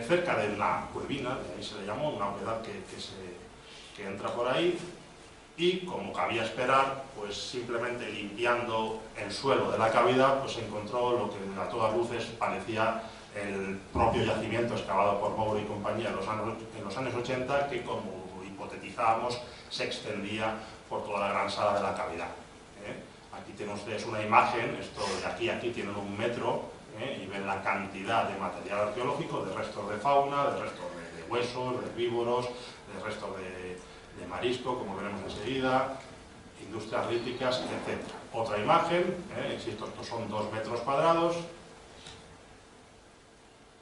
cerca de una cuevina, de ahí se le llamó, una humedad que entra por ahí, y como cabía esperar, pues simplemente limpiando el suelo de la cavidad, pues se encontró lo que a todas luces parecía el propio yacimiento excavado por Moure y compañía en los años 80, que como hipotetizábamos se extendía por toda la gran sala de la cavidad. Aquí tienen ustedes una imagen, esto de aquí a aquí tienen 1 metro, y ven la cantidad de material arqueológico, de restos de fauna, de restos de huesos, de herbívoros, de restos de marisco, como veremos enseguida, industrias líticas, etc. Otra imagen, insisto, estos son 2 metros cuadrados,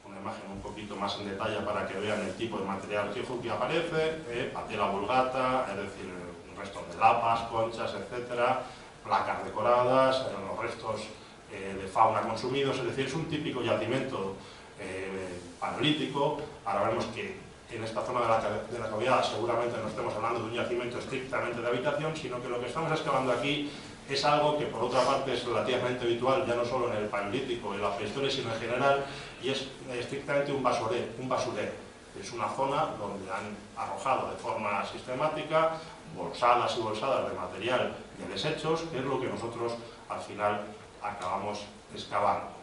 una imagen un poquito más en detalle para que vean el tipo de material arqueológico que aparece, patela vulgata, es decir, restos de lapas, conchas, etc., placas decoradas, los restos de fauna consumidos, es decir, es un típico yacimiento paleolítico. Ahora vemos que en esta zona de la cavidad seguramente no estemos hablando de un yacimiento estrictamente de habitación, sino que lo que estamos excavando aquí es algo que por otra parte es relativamente habitual, ya no solo en el paleolítico y la prehistoria, sino en general, y es estrictamente un basurero. Es una zona donde han arrojado de forma sistemática bolsadas y bolsadas de material de desechos, que es lo que nosotros al final acabamos excavando.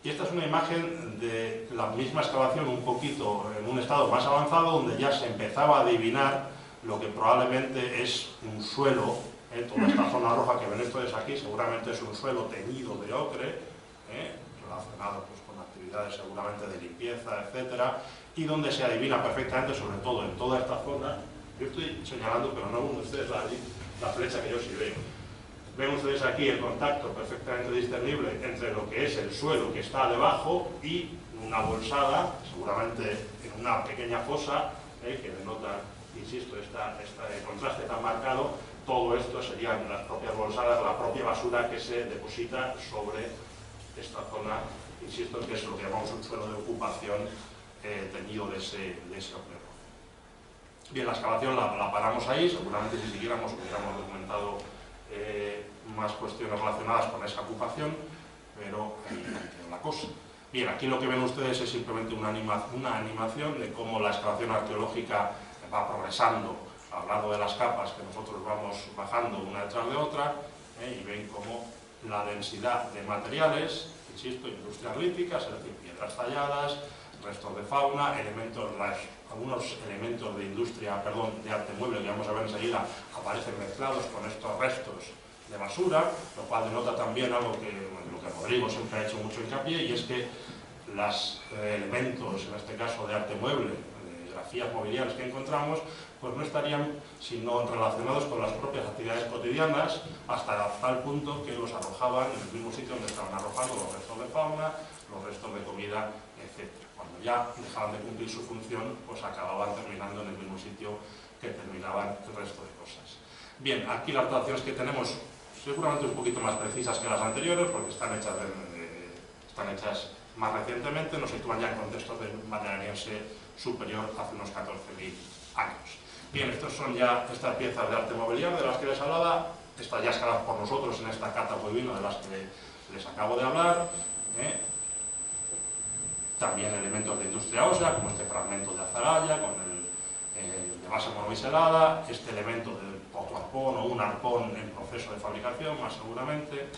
Y esta es una imagen de la misma excavación, un poquito en un estado más avanzado, donde ya se empezaba a adivinar lo que probablemente es un suelo. Toda esta zona roja que ven ustedes aquí seguramente es un suelo teñido de ocre, relacionado pues, con actividades seguramente de limpieza, etcétera, y donde se adivina perfectamente, sobre todo en toda esta zona. Yo estoy señalando, pero no ven ustedes la flecha que yo sí veo. Ven ustedes aquí el contacto perfectamente discernible entre lo que es el suelo que está debajo y una bolsada, seguramente en una pequeña fosa, que denota, insisto, este contraste tan marcado. Todo esto serían las propias bolsadas, la propia basura que se deposita sobre esta zona, insisto, que es lo que llamamos un suelo de ocupación teñido de ese ocre. Bien, la excavación la paramos ahí, seguramente si siguiéramos hubiéramos documentado más cuestiones relacionadas con esa ocupación, pero ahí quedó la cosa. Bien, aquí lo que ven ustedes es simplemente una animación de cómo la excavación arqueológica va progresando a lo largo de las capas que nosotros vamos bajando una detrás de otra, y ven cómo la densidad de materiales, insisto, industrias líticas, es decir, piedras talladas, restos de fauna, algunos elementos de de arte mueble que vamos a ver enseguida aparecen mezclados con estos restos de basura, lo cual denota también algo que lo que Rodrigo siempre ha hecho mucho hincapié, y es que los elementos, en este caso de arte mueble, de grafías mobiliarias que encontramos, pues no estarían sino relacionados con las propias actividades cotidianas, hasta tal punto que los arrojaban en el mismo sitio donde estaban arrojando los restos de fauna, los restos de comida, etc. Cuando ya dejaban de cumplir su función, pues acababan terminando en el mismo sitio que terminaban el resto de cosas. Bien, aquí las dataciones que tenemos, seguramente un poquito más precisas que las anteriores, porque están hechas más recientemente, nos sitúan ya en contextos del Materialiense superior hace unos 14.000 años. Bien, estas son ya estas piezas de arte mobiliario de las que les hablaba, estas ya excavadas por nosotros en esta cata Huevino de las que les acabo de hablar. También elementos de industria ósea, como este fragmento de azagaya, con de base monobiselada, este elemento de potoarpón o un arpón en proceso de fabricación, más seguramente.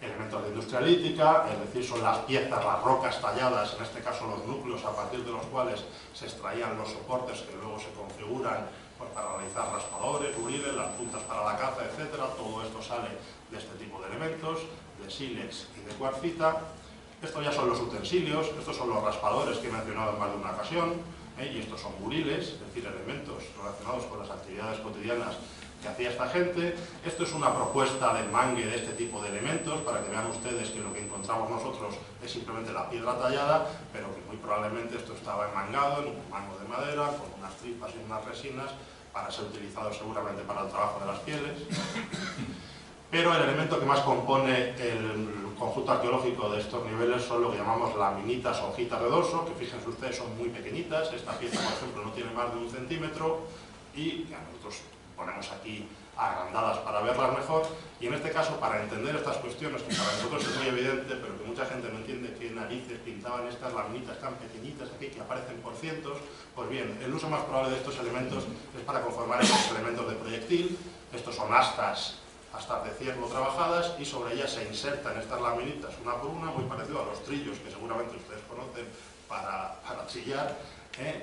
Elementos de industria lítica, es decir, son las piezas, las rocas talladas, en este caso los núcleos a partir de los cuales se extraían los soportes que luego se configuran pues, para realizar raspadores, buriles, las puntas para la caza, etc. Todo esto sale de este tipo de elementos, de sílex y de cuarcita. Estos ya son los utensilios, estos son los raspadores que he mencionado en más de una ocasión, y estos son buriles, es decir, elementos relacionados con las actividades cotidianas que hacía esta gente. Esto es una propuesta del mangue de este tipo de elementos, para que vean ustedes que lo que encontramos nosotros es simplemente la piedra tallada, pero que muy probablemente esto estaba enmangado en un mango de madera, con unas tripas y unas resinas, para ser utilizado seguramente para el trabajo de las pieles. pero el elemento que más compone el conjunto arqueológico de estos niveles son lo que llamamos laminitas o hojitas de dorso, que fíjense ustedes son muy pequeñitas. Esta pieza, por ejemplo, no tiene más de 1 centímetro y nosotros ponemos aquí agrandadas para verlas mejor, y en este caso, para entender estas cuestiones, que para nosotros es muy evidente, pero que mucha gente no entiende qué narices pintaban estas laminitas tan pequeñitas aquí que aparecen por cientos, pues bien, el uso más probable de estos elementos es para conformar estos elementos de proyectil. Estos son astas de ciervo trabajadas, y sobre ellas se insertan estas laminitas una por una, muy parecido a los trillos que seguramente ustedes conocen para trillar,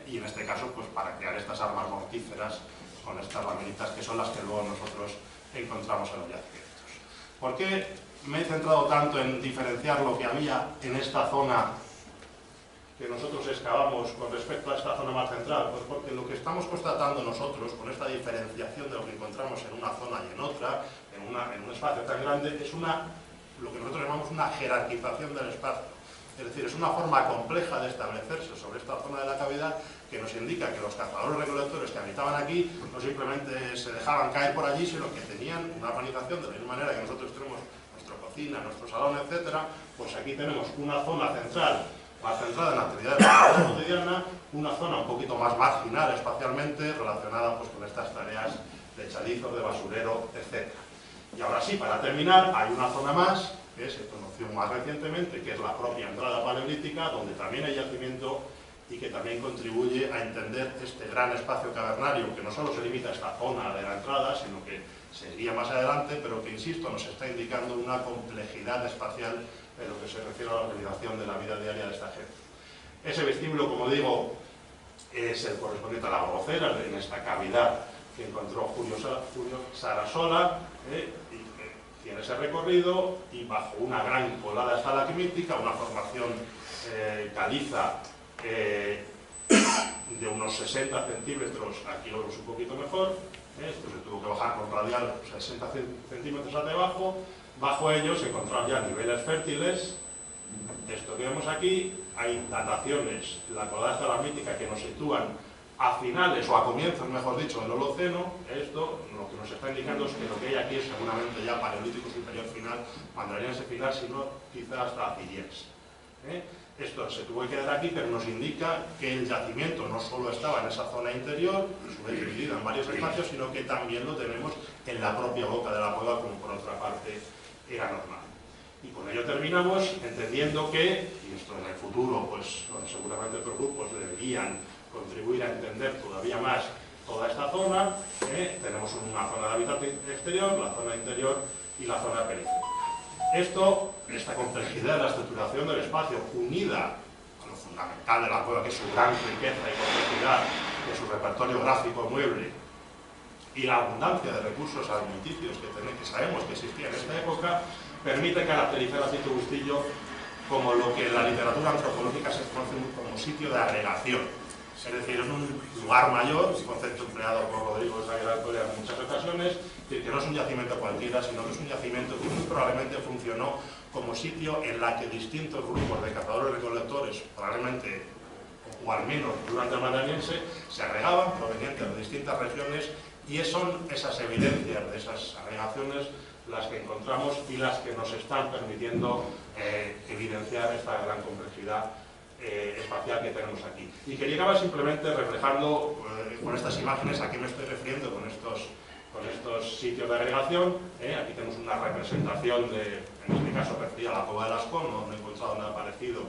y en este caso pues para crear estas armas mortíferas con estas laminitas, que son las que luego nosotros encontramos en los yacimientos. ¿Por qué me he centrado tanto en diferenciar lo que había en esta zona que nosotros excavamos con respecto a esta zona más central? Pues porque lo que estamos constatando nosotros con esta diferenciación de lo que encontramos en una zona y en otra, en un espacio tan grande, es lo que nosotros llamamos una jerarquización del espacio. Es decir, es una forma compleja de establecerse sobre esta zona de la cavidad, que nos indica que los cazadores-recolectores que habitaban aquí no simplemente se dejaban caer por allí, sino que tenían una organización de la misma manera que nosotros tenemos nuestra cocina, nuestro salón, etcétera. Pues aquí tenemos una zona central más centrada en la actividad de la vida cotidiana, una zona un poquito más marginal espacialmente, relacionada pues con estas tareas de echadizos, de basurero, etcétera. Y ahora sí, para terminar, hay una zona más que se conoció más recientemente, que es la propia entrada paleolítica, donde también hay yacimiento y que también contribuye a entender este gran espacio cavernario, que no solo se limita a esta zona de la entrada, sino que seguiría más adelante, pero que, insisto, nos está indicando una complejidad espacial en lo que se refiere a la organización de la vida diaria de esta gente. Ese vestíbulo, como digo, es el correspondiente a la Borrocera, en esta cavidad que encontró Julio Sarasola, y que tiene ese recorrido, y bajo una gran colada estalagmítica, una formación caliza de unos 60 centímetros, aquí lo vemos un poquito mejor, esto se tuvo que bajar con radial 60 centímetros hacia abajo. Bajo ellos se encontraron ya niveles fértiles. Esto que vemos aquí, hay dataciones, la colada estalagmítica, que nos sitúan a finales, o a comienzos, mejor dicho, del Holoceno. Esto lo que nos está indicando es que lo que hay aquí es seguramente ya paleolítico superior final, mandariense final, sino quizá hasta Apiliense. Esto se tuvo que quedar aquí, pero nos indica que el yacimiento no solo estaba en esa zona interior, a su vez dividida en varios espacios, sino que también lo tenemos en la propia boca de la cueva, como por otra parte era normal. Y con ello terminamos entendiendo que, y esto en el futuro, pues seguramente otros grupos deberían contribuir a entender todavía más toda esta zona. Tenemos una zona de hábitat exterior, la zona interior y la zona periférica. Esta complejidad de la estructuración del espacio, unida a lo fundamental de la cueva, que es su gran riqueza y complejidad, de su repertorio gráfico mueble, y la abundancia de recursos alimenticios que sabemos que existía en esta época, permite caracterizar a Tito Bustillo como lo que en la literatura antropológica se conoce como sitio de agregación. Es decir, es un lugar mayor, un concepto empleado por Rodrigo de Sagrada Corea en muchas ocasiones, que no es un yacimiento cualquiera, sino que es un yacimiento que muy probablemente funcionó como sitio en la que distintos grupos de cazadores-recolectores, probablemente, o al menos durante el mandariense, se agregaban provenientes de distintas regiones, y son esas evidencias de esas agregaciones las que encontramos y las que nos están permitiendo evidenciar esta gran complejidad espacial que tenemos aquí. Y quería acabar simplemente reflejando con estas imágenes a qué me estoy refiriendo con estos sitios de agregación. Aquí tenemos una representación de, en este caso refería a la Cueva de Lascón, no he encontrado nada parecido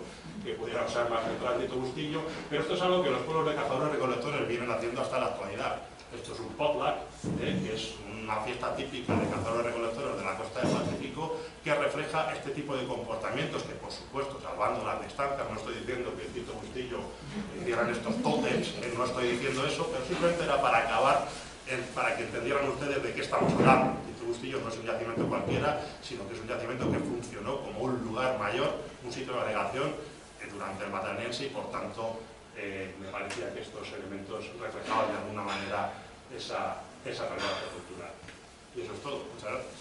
que pudiera ser más central de Tito Bustillo, pero esto es algo que los pueblos de cazadores-recolectores vienen haciendo hasta la actualidad. Esto es un potluck, que es una fiesta típica de cazadores-recolectores de la costa del Pacífico, que refleja este tipo de comportamientos que, por supuesto, salvando las distancias, no estoy diciendo que Tito Bustillo hicieran estos tótems, no estoy diciendo eso, pero simplemente era para acabar, para que entendieran ustedes de qué estamos hablando. Tito Bustillo no es un yacimiento cualquiera, sino que es un yacimiento que funcionó como un lugar mayor, un sitio de agregación durante el Mandariense, y por tanto me parecía que estos elementos reflejaban de alguna manera esa relevancia cultural. Y eso es todo. Muchas gracias.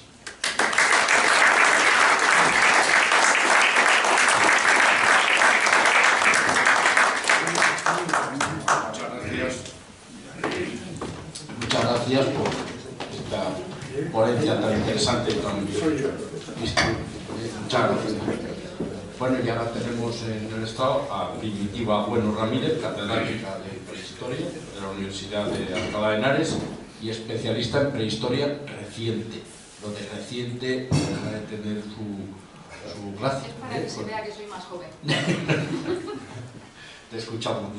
Muchas gracias por esta ponencia tan interesante y tan vista. Muchas gracias. Bueno, y ahora tenemos en el Estado a Primitiva Bueno Ramírez, catedrática de Prehistoria de la Universidad de Alcalá de Henares y especialista en prehistoria reciente. Lo de reciente deja de tener su gracia. Es para que se vea que soy más joven. Te escuchamos.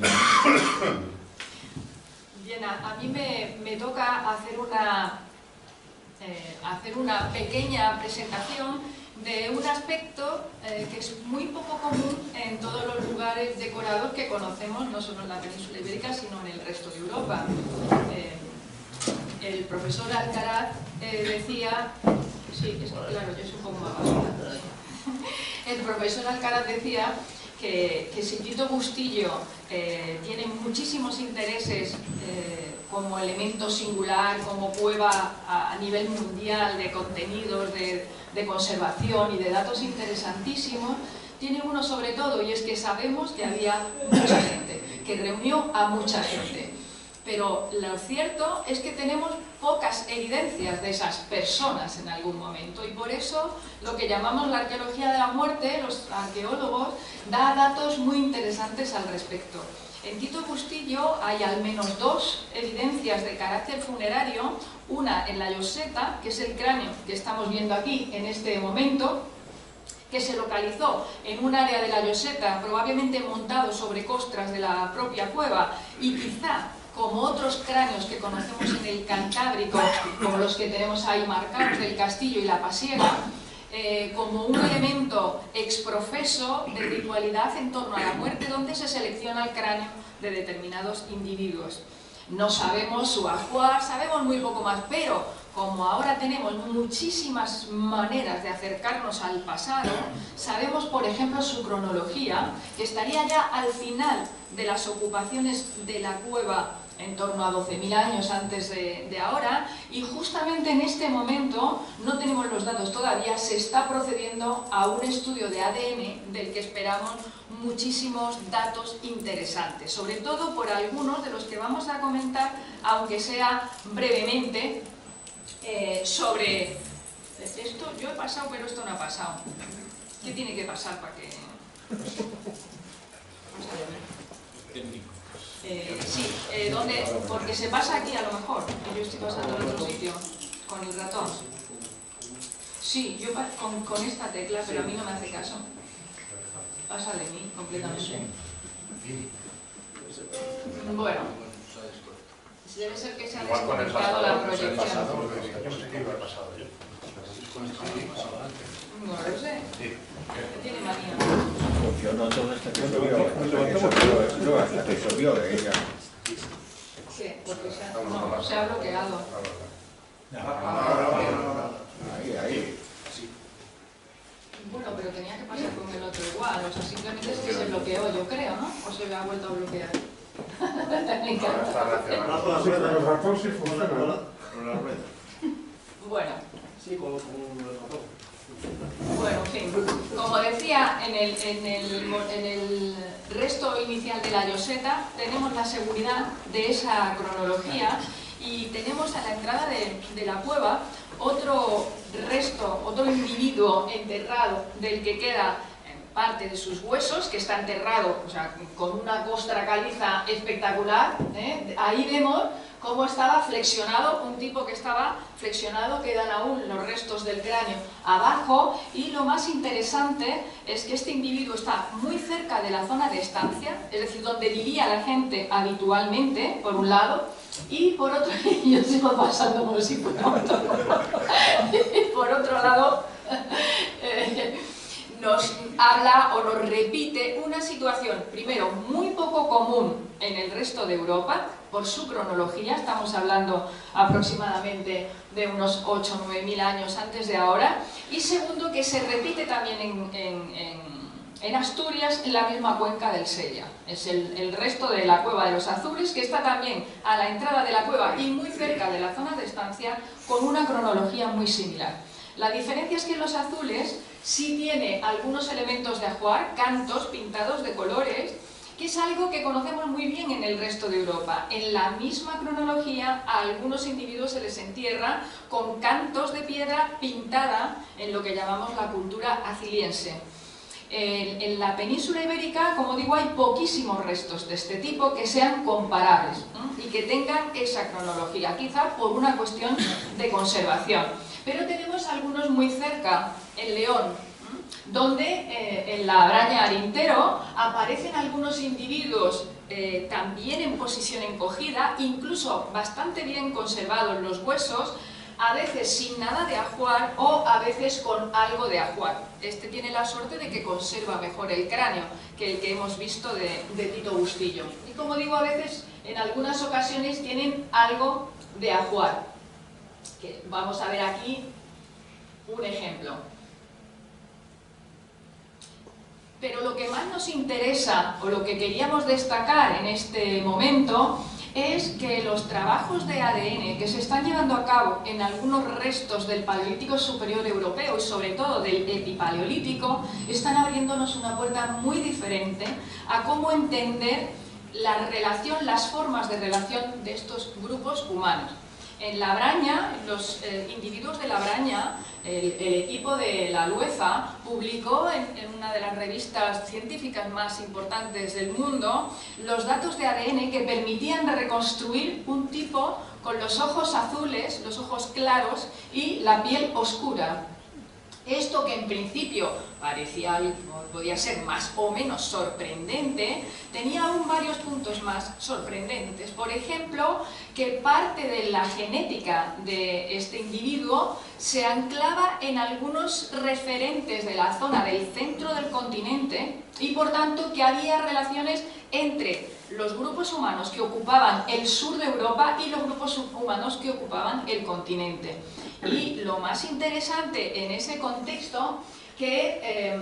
Bien, a mí me toca hacer una pequeña presentación de un aspecto que es muy poco común en todos los lugares decorados que conocemos, no solo en la península ibérica, sino en el resto de Europa. El profesor Alcaraz decía... Sí, es que claro, yo soy un poco más bajita. El profesor Alcaraz decía que Sillito Bustillo tiene muchísimos intereses como elemento singular, como cueva a nivel mundial de contenidos, de conservación y de datos interesantísimos. Tiene uno sobre todo, y es que sabemos que había mucha gente, que reunió a mucha gente. Pero lo cierto es que tenemos pocas evidencias de esas personas en algún momento, y por eso lo que llamamos la arqueología de la muerte, los arqueólogos, da datos muy interesantes al respecto. En Tito Bustillo hay al menos dos evidencias de carácter funerario, una en la Lloseta, que es el cráneo que estamos viendo aquí en este momento, que se localizó en un área de la Lloseta, probablemente montado sobre costras de la propia cueva, y quizá, como otros cráneos que conocemos en el Cantábrico, como los que tenemos ahí marcados del Castillo y la Pasiega, como un elemento exprofeso de ritualidad en torno a la muerte, donde se selecciona el cráneo de determinados individuos. No sabemos su ajuar, sabemos muy poco más, pero como ahora tenemos muchísimas maneras de acercarnos al pasado, sabemos, por ejemplo, su cronología, que estaría ya al final de las ocupaciones de la cueva en torno a 12.000 años antes de ahora, y justamente en este momento, no tenemos los datos todavía, se está procediendo a un estudio de ADN del que esperamos muchísimos datos interesantes, sobre todo por algunos de los que vamos a comentar, aunque sea brevemente, sobre esto. Yo he pasado, pero esto no ha pasado. ¿Qué tiene que pasar para que...? Vamos a ver. Sí, porque se pasa aquí a lo mejor, y yo estoy pasando en otro sitio, con el ratón. Sí, yo con esta tecla, pero a mí no me hace caso. Pasa de mí completamente. Bueno, debe ser que se ha desconectado la proyección. No lo sé. Tiene manía. Funcionó todo hasta que llovió. Hasta que llovió de ella. Sí, porque se ha bloqueado. Ahí. Bueno, pero tenía que pasar con el otro igual. O sea, simplemente es que se bloqueó, yo creo, ¿no? O se ha vuelto a bloquear. Me encanta. El ratón sí funciona. Bueno. Sí, con el ratón. Bueno, en fin, como decía, en el resto inicial de la Lloseta tenemos la seguridad de esa cronología, y tenemos a la entrada de la cueva otro resto, otro individuo enterrado, del que queda parte de sus huesos, que está enterrado, o sea, con una costra caliza espectacular. Ahí vemos cómo estaba flexionado, un tipo que estaba flexionado, quedan aún los restos del cráneo abajo, y lo más interesante es que este individuo está muy cerca de la zona de estancia, es decir, donde vivía la gente habitualmente, por un lado, y por otro, yo sigo pasando como si fuera otro, por otro lado, nos habla o nos repite una situación, primero, muy poco común en el resto de Europa, por su cronología. Estamos hablando aproximadamente de unos 8 o 9.000 años antes de ahora, y segundo, que se repite también en Asturias, en la misma cuenca del Sella. Es el resto de la cueva de los Azules, que está también a la entrada de la cueva y muy cerca de la zona de estancia, con una cronología muy similar. La diferencia es que los Azules sí tiene algunos elementos de ajuar, cantos pintados de colores, que es algo que conocemos muy bien en el resto de Europa. En la misma cronología, a algunos individuos se les entierra con cantos de piedra pintada en lo que llamamos la cultura aciliense. En la península ibérica, como digo, hay poquísimos restos de este tipo que sean comparables y que tengan esa cronología, quizá por una cuestión de conservación. Pero tenemos algunos muy cerca, en León, donde en la Abraña Arintero aparecen algunos individuos también en posición encogida, incluso bastante bien conservados los huesos, a veces sin nada de ajuar o a veces con algo de ajuar. Este tiene la suerte de que conserva mejor el cráneo que el que hemos visto de Tito Bustillo. Y como digo, a veces, en algunas ocasiones, tienen algo de ajuar. Que vamos a ver aquí un ejemplo. Pero lo que más nos interesa, o lo que queríamos destacar en este momento, es que los trabajos de ADN que se están llevando a cabo en algunos restos del Paleolítico Superior Europeo y sobre todo del Epipaleolítico están abriéndonos una puerta muy diferente a cómo entender la relación, las formas de relación de estos grupos humanos. En la Abraña, los individuos de la Abraña, el equipo de la Lueza publicó en una de las revistas científicas más importantes del mundo los datos de ADN que permitían reconstruir un tipo con los ojos azules, los ojos claros y la piel oscura. Esto que en principio parecía, podía ser más o menos sorprendente, tenía aún varios puntos más sorprendentes. Por ejemplo, que parte de la genética de este individuo se anclaba en algunos referentes de la zona del centro del continente y por tanto que había relaciones entre los grupos humanos que ocupaban el sur de Europa y los grupos humanos que ocupaban el continente. Y lo más interesante en ese contexto, que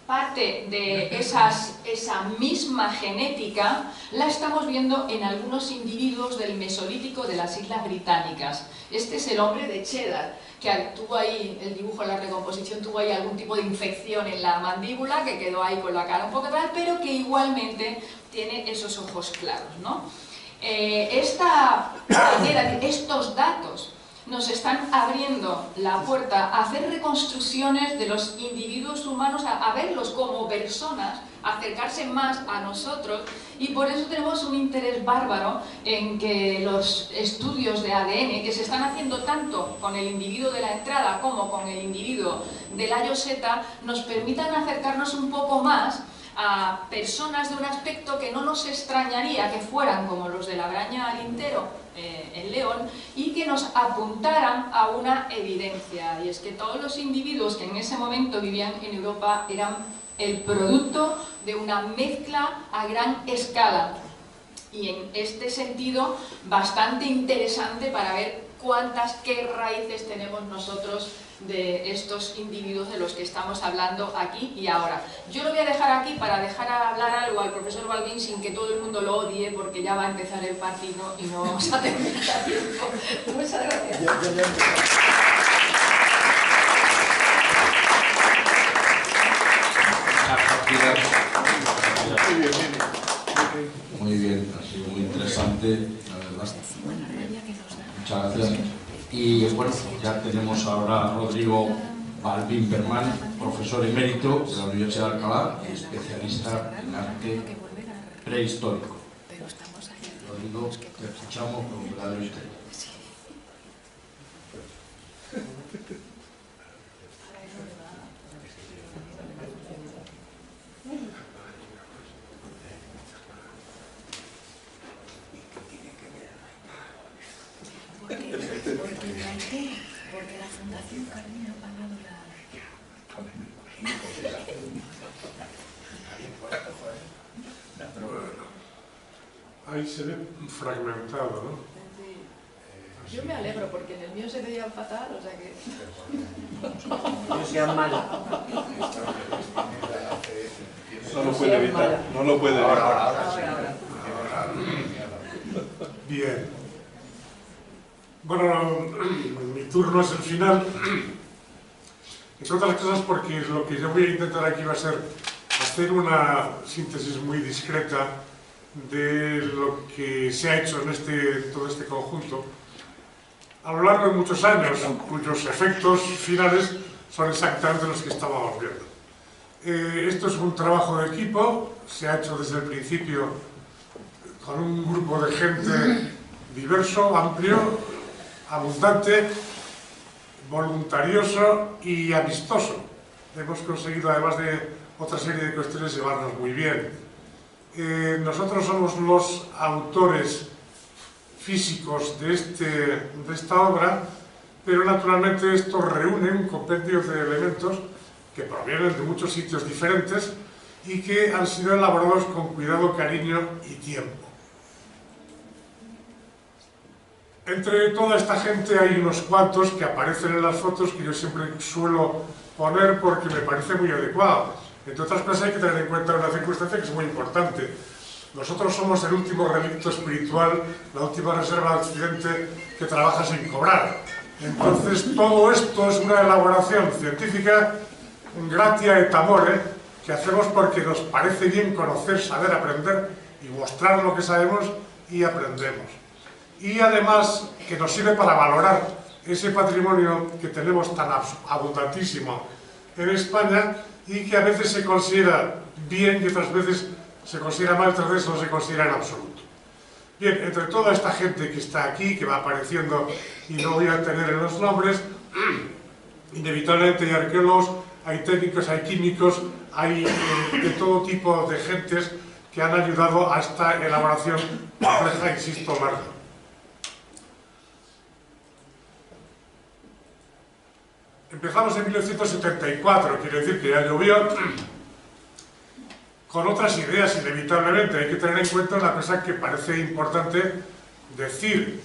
parte de esa misma genética la estamos viendo en algunos individuos del Mesolítico de las Islas Británicas. Este es el hombre de Cheddar, que tuvo ahí, el dibujo, la recomposición, tuvo ahí algún tipo de infección en la mandíbula, que quedó ahí con la cara un poco tal, pero que igualmente tiene esos ojos claros, ¿no? Estos datos nos están abriendo la puerta a hacer reconstrucciones de los individuos humanos, a verlos como personas, a acercarse más a nosotros, y por eso tenemos un interés bárbaro en que los estudios de ADN que se están haciendo tanto con el individuo de la entrada como con el individuo de la lloseta nos permitan acercarnos un poco más a personas de un aspecto que no nos extrañaría que fueran como los de la Abraña Arintero en León, y que nos apuntaran a una evidencia, y es que todos los individuos que en ese momento vivían en Europa eran el producto de una mezcla a gran escala, y en este sentido bastante interesante para ver qué raíces tenemos nosotros de estos individuos de los que estamos hablando aquí y ahora. Yo lo voy a dejar aquí para dejar hablar algo al profesor Balbín sin que todo el mundo lo odie, porque ya va a empezar el partido y no vamos a terminar a tiempo. Muchas gracias. Muy bien, ha sido muy interesante, la verdad. Muchas gracias. Y bueno, ya tenemos ahora a Rodrigo Balbín Bermán, profesor emérito de la Universidad de Alcalá y especialista en arte prehistórico. Rodrigo, te escuchamos con verdadero interés. Porque la Fundación Carmina ha pagado la... Ahí se ve fragmentado, ¿no? Yo me alegro porque en el mío se veía fatal, o sea que... No sea mala. No lo puede evitar, no lo puede evitar. Ahora. Bien. Bueno, mi turno es el final, entre otras cosas porque lo que yo voy a intentar aquí va a ser hacer una síntesis muy discreta de lo que se ha hecho en todo este conjunto a lo largo de muchos años, cuyos efectos finales son exactamente los que estábamos viendo. Esto es un trabajo de equipo, se ha hecho desde el principio con un grupo de gente diverso, amplio, abundante, voluntarioso y amistoso. Hemos conseguido, además de otra serie de cuestiones, llevarnos muy bien. Nosotros somos los autores físicos de esta obra, pero naturalmente esto reúne un compendio de elementos que provienen de muchos sitios diferentes y que han sido elaborados con cuidado, cariño y tiempo. Entre toda esta gente hay unos cuantos que aparecen en las fotos que yo siempre suelo poner porque me parece muy adecuado. Entre otras cosas hay que tener en cuenta una circunstancia que es muy importante. Nosotros somos el último relicto espiritual, la última reserva de Occidente que trabaja sin cobrar. Entonces todo esto es una elaboración científica gratia et amore que hacemos porque nos parece bien conocer, saber, aprender y mostrar lo que sabemos y aprendemos. Y además que nos sirve para valorar ese patrimonio que tenemos tan abundantísimo en España y que a veces se considera bien y otras veces se considera mal, otras veces no se considera en absoluto. Bien, entre toda esta gente que está aquí, que va apareciendo y no voy a tener en los nombres, inevitablemente hay arqueólogos, hay técnicos, hay químicos, hay de todo tipo de gentes que han ayudado a esta elaboración compleja, insisto, larga. Empezamos en 1974, quiere decir que ya llovió, con otras ideas inevitablemente. Hay que tener en cuenta una cosa que parece importante decir.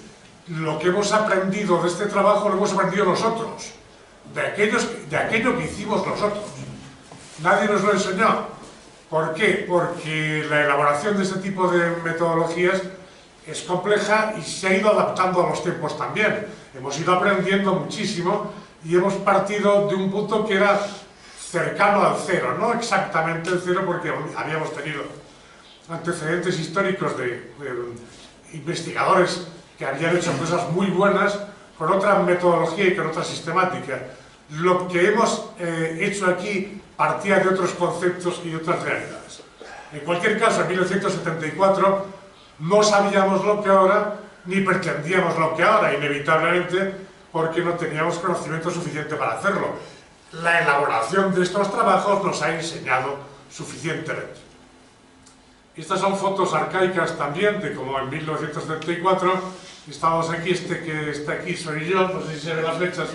Lo que hemos aprendido de este trabajo lo hemos aprendido nosotros, de aquello que hicimos nosotros. Nadie nos lo enseñó. ¿Por qué? Porque la elaboración de este tipo de metodologías es compleja y se ha ido adaptando a los tiempos también. Hemos ido aprendiendo muchísimo y hemos partido de un punto que era cercano al cero, no exactamente el cero porque habíamos tenido antecedentes históricos de investigadores que habían hecho cosas muy buenas con otra metodología y con otra sistemática. Lo que hemos hecho aquí partía de otros conceptos y de otras realidades. En cualquier caso, en 1974 no sabíamos lo que ahora, ni pretendíamos lo que ahora, inevitablemente, porque no teníamos conocimiento suficiente para hacerlo. La elaboración de estos trabajos nos ha enseñado suficientemente. Estas son fotos arcaicas también, de como en 1974, estábamos aquí, este que está aquí soy yo, no sé si se ven las flechas,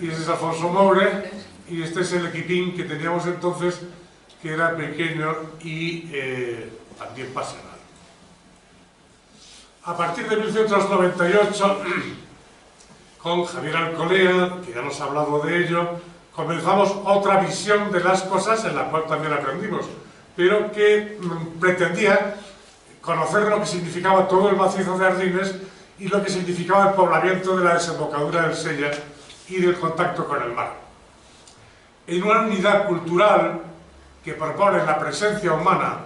y ese es Alfonso Moure, y este es el equipín que teníamos entonces, que era pequeño y también pasional. A partir de 1998, con Javier Alcolea, que ya nos ha hablado de ello, comenzamos otra visión de las cosas en la cual también aprendimos, pero que pretendía conocer lo que significaba todo el macizo de Ardines y lo que significaba el poblamiento de la desembocadura del Sella y del contacto con el mar. En una unidad cultural que propone la presencia humana,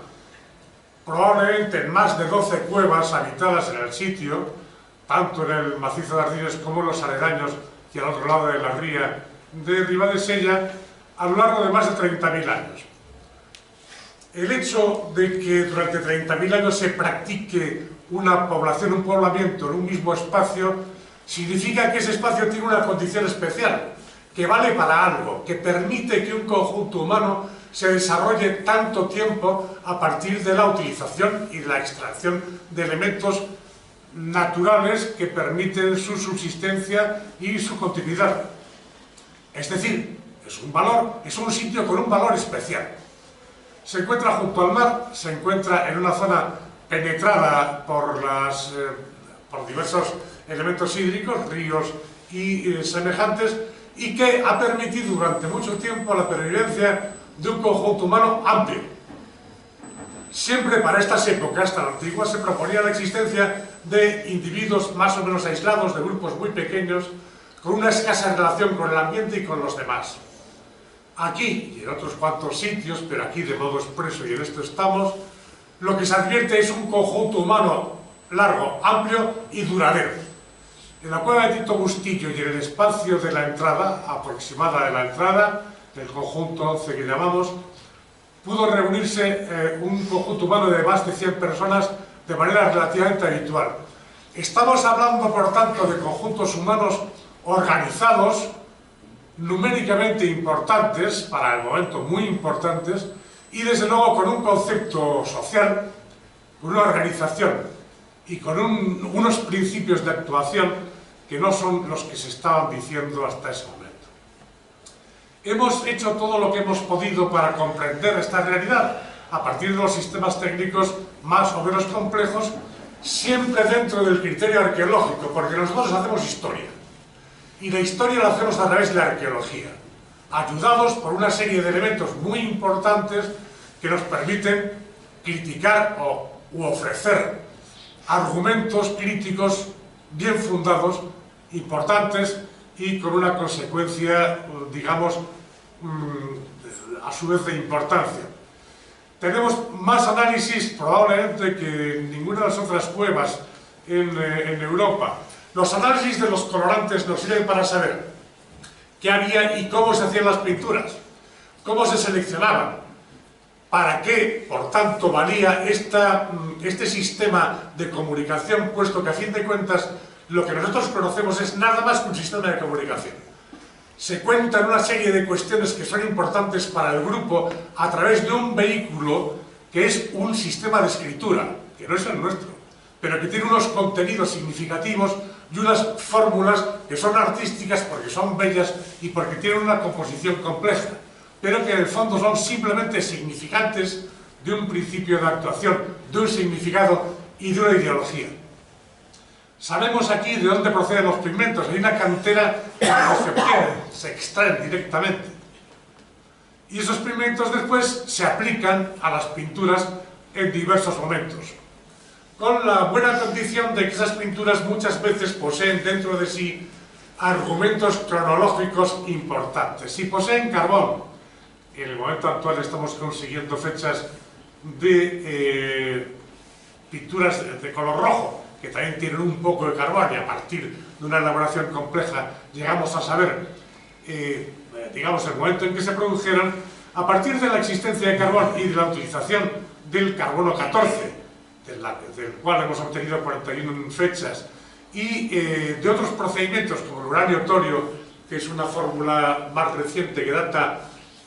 probablemente en más de 12 cuevas habitadas en el sitio, tanto en el macizo de Ardines como en los aledaños y al otro lado de la ría de Ribadesella, a lo largo de más de 30.000 años. El hecho de que durante 30.000 años se practique una población, un poblamiento en un mismo espacio, significa que ese espacio tiene una condición especial, que vale para algo, que permite que un conjunto humano se desarrolle tanto tiempo a partir de la utilización y de la extracción de elementos naturales que permiten su subsistencia y su continuidad. Es decir, es un valor, es un sitio con un valor especial. Se encuentra junto al mar, se encuentra en una zona penetrada por diversos elementos hídricos, ríos y semejantes, y que ha permitido durante mucho tiempo la pervivencia de un conjunto humano amplio. Siempre para estas épocas tan antiguas se proponía la existencia de individuos más o menos aislados, de grupos muy pequeños, con una escasa relación con el ambiente y con los demás. Aquí y en otros cuantos sitios, pero aquí de modo expreso y en esto estamos, lo que se advierte es un conjunto humano largo, amplio y duradero. En la cueva de Tito Bustillo y en el espacio de la entrada, aproximada de la entrada, del conjunto 11 que llamamos, pudo reunirse un conjunto humano de más de 100 personas de manera relativamente habitual. Estamos hablando, por tanto, de conjuntos humanos organizados, numéricamente importantes, para el momento muy importantes, y desde luego con un concepto social, con una organización y con unos principios de actuación que no son los que se estaban diciendo hasta ese momento. Hemos hecho todo lo que hemos podido para comprender esta realidad a partir de los sistemas técnicos más o menos complejos, siempre dentro del criterio arqueológico, porque nosotros hacemos historia. Y la historia la hacemos a través de la arqueología, ayudados por una serie de elementos muy importantes que nos permiten criticar u ofrecer argumentos críticos bien fundados, importantes y con una consecuencia, digamos, a su vez de importancia. Tenemos más análisis probablemente que en ninguna de las otras cuevas en Europa. Los análisis de los colorantes nos sirven para saber qué había y cómo se hacían las pinturas, cómo se seleccionaban, para qué, por tanto, valía este sistema de comunicación, puesto que a fin de cuentas lo que nosotros conocemos es nada más que un sistema de comunicación. Se cuentan una serie de cuestiones que son importantes para el grupo a través de un vehículo que es un sistema de escritura, que no es el nuestro, pero que tiene unos contenidos significativos y unas fórmulas que son artísticas porque son bellas y porque tienen una composición compleja, pero que en el fondo son simplemente significantes de un principio de actuación, de un significado y de una ideología. Sabemos aquí de dónde proceden los pigmentos. Hay una cantera que no se obtienen, se extraen directamente. Y esos pigmentos después se aplican a las pinturas en diversos momentos, con la buena condición de que esas pinturas muchas veces poseen dentro de sí argumentos cronológicos importantes. Si poseen carbón, en el momento actual estamos consiguiendo fechas de pinturas de color rojo, que también tienen un poco de carbón, y a partir de una elaboración compleja llegamos a saber, digamos, el momento en que se produjeron, a partir de la existencia de carbón y de la utilización del carbono 14, del cual hemos obtenido 41 fechas, y de otros procedimientos como el uranio-torio, que es una fórmula más reciente que data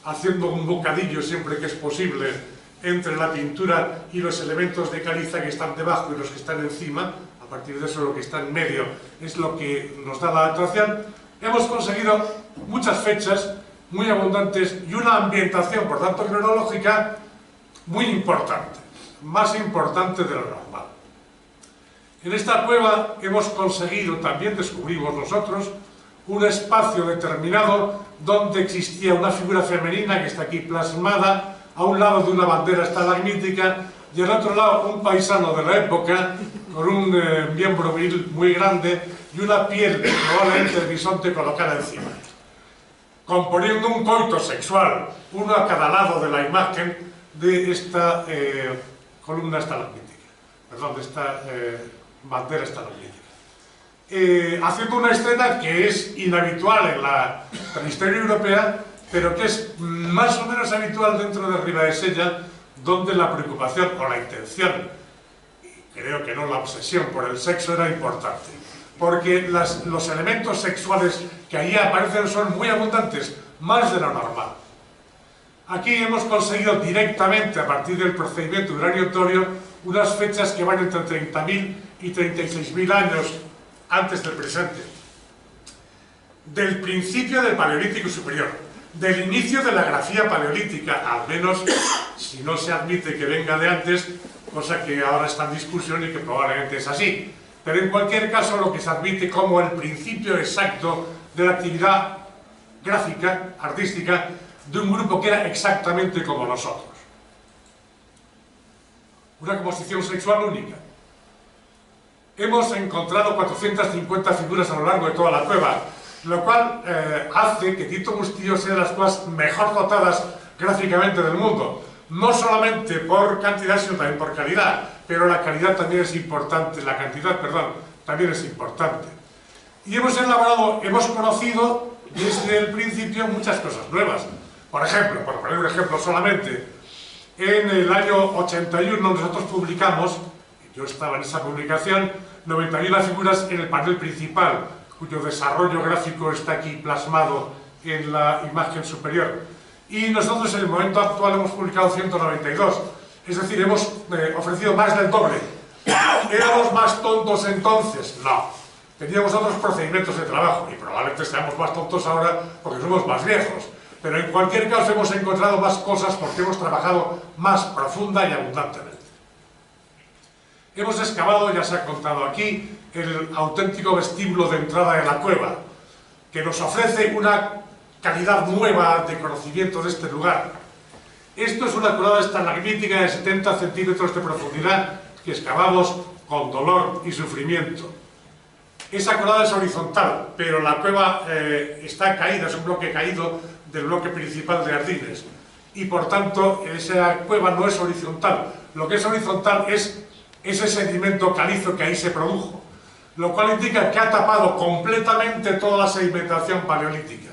haciendo un bocadillo siempre que es posible entre la pintura y los elementos de caliza que están debajo y los que están encima. A partir de eso lo que está en medio es lo que nos da la actuación. Hemos conseguido muchas fechas muy abundantes y una ambientación, por tanto cronológica, muy importante, más importante de lo normal. En esta cueva hemos conseguido, también descubrimos nosotros, un espacio determinado donde existía una figura femenina que está aquí plasmada, a un lado de una bandera estalagmítica y al otro lado un paisano de la época con un miembro viril muy grande y una piel probablemente de bisonte colocada encima, componiendo un coito sexual, uno a cada lado de la imagen de esta columna estalagmítica, perdón, de esta bandera estalagmítica. Haciendo una escena que es inhabitual en la prehistoria europea, pero que es más o menos habitual dentro de Ribadesella, donde la preocupación o la intención, y creo que no la obsesión por el sexo, era importante, porque los elementos sexuales que ahí aparecen son muy abundantes, más de lo normal. Aquí hemos conseguido directamente, a partir del procedimiento uranio-torio, unas fechas que van entre 30.000 y 36.000 años antes del presente, del principio del Paleolítico Superior, del inicio de la grafía paleolítica, al menos si no se admite que venga de antes, cosa que ahora está en discusión y que probablemente es así. Pero en cualquier caso lo que se admite como el principio exacto de la actividad gráfica, artística, de un grupo que era exactamente como nosotros. Una composición sexual única. Hemos encontrado 450 figuras a lo largo de toda la cueva. lo cual hace que Tito Bustillo sea de las cuevas mejor dotadas gráficamente del mundo, no solamente por cantidad sino también por calidad, pero la calidad también es importante, la cantidad, perdón, también es importante. Y hemos conocido desde el principio muchas cosas nuevas. Por ejemplo, por poner un ejemplo solamente, en el año 81 nosotros publicamos, yo estaba en esa publicación, 91 figuras en el panel principal, cuyo desarrollo gráfico está aquí plasmado en la imagen superior. Y nosotros en el momento actual hemos publicado 192, es decir, hemos ofrecido más del doble. ¿Éramos más tontos entonces? No. Teníamos otros procedimientos de trabajo y probablemente seamos más tontos ahora porque somos más viejos. Pero en cualquier caso hemos encontrado más cosas porque hemos trabajado más profunda y abundantemente. Hemos excavado, ya se ha contado aquí, el auténtico vestíbulo de entrada de la cueva, que nos ofrece una calidad nueva de conocimiento de este lugar. Esto es una colada estalagmítica de 70 centímetros de profundidad que excavamos con dolor y sufrimiento. Esa colada es horizontal, pero la cueva está caída, es un bloque caído del bloque principal de Ardines. Y por tanto, esa cueva no es horizontal. Lo que es horizontal es ese sedimento calizo que ahí se produjo, lo cual indica que ha tapado completamente toda la sedimentación paleolítica.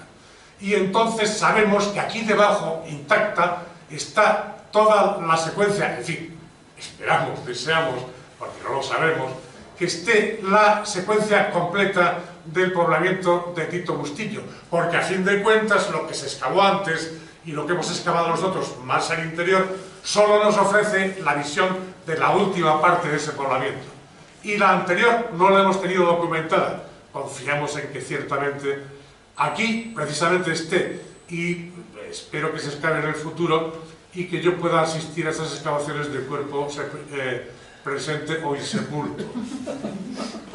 Y entonces sabemos que aquí debajo, intacta, está toda la secuencia, en fin, esperamos, deseamos, porque no lo sabemos, que esté la secuencia completa del poblamiento de Tito Bustillo, porque a fin de cuentas lo que se excavó antes y lo que hemos excavado nosotros más al interior solo nos ofrece la visión de la última parte de ese poblamiento. Y la anterior no la hemos tenido documentada. Confiamos en que ciertamente aquí precisamente esté y espero que se excave en el futuro y que yo pueda asistir a esas excavaciones de cuerpo presente o insepulto.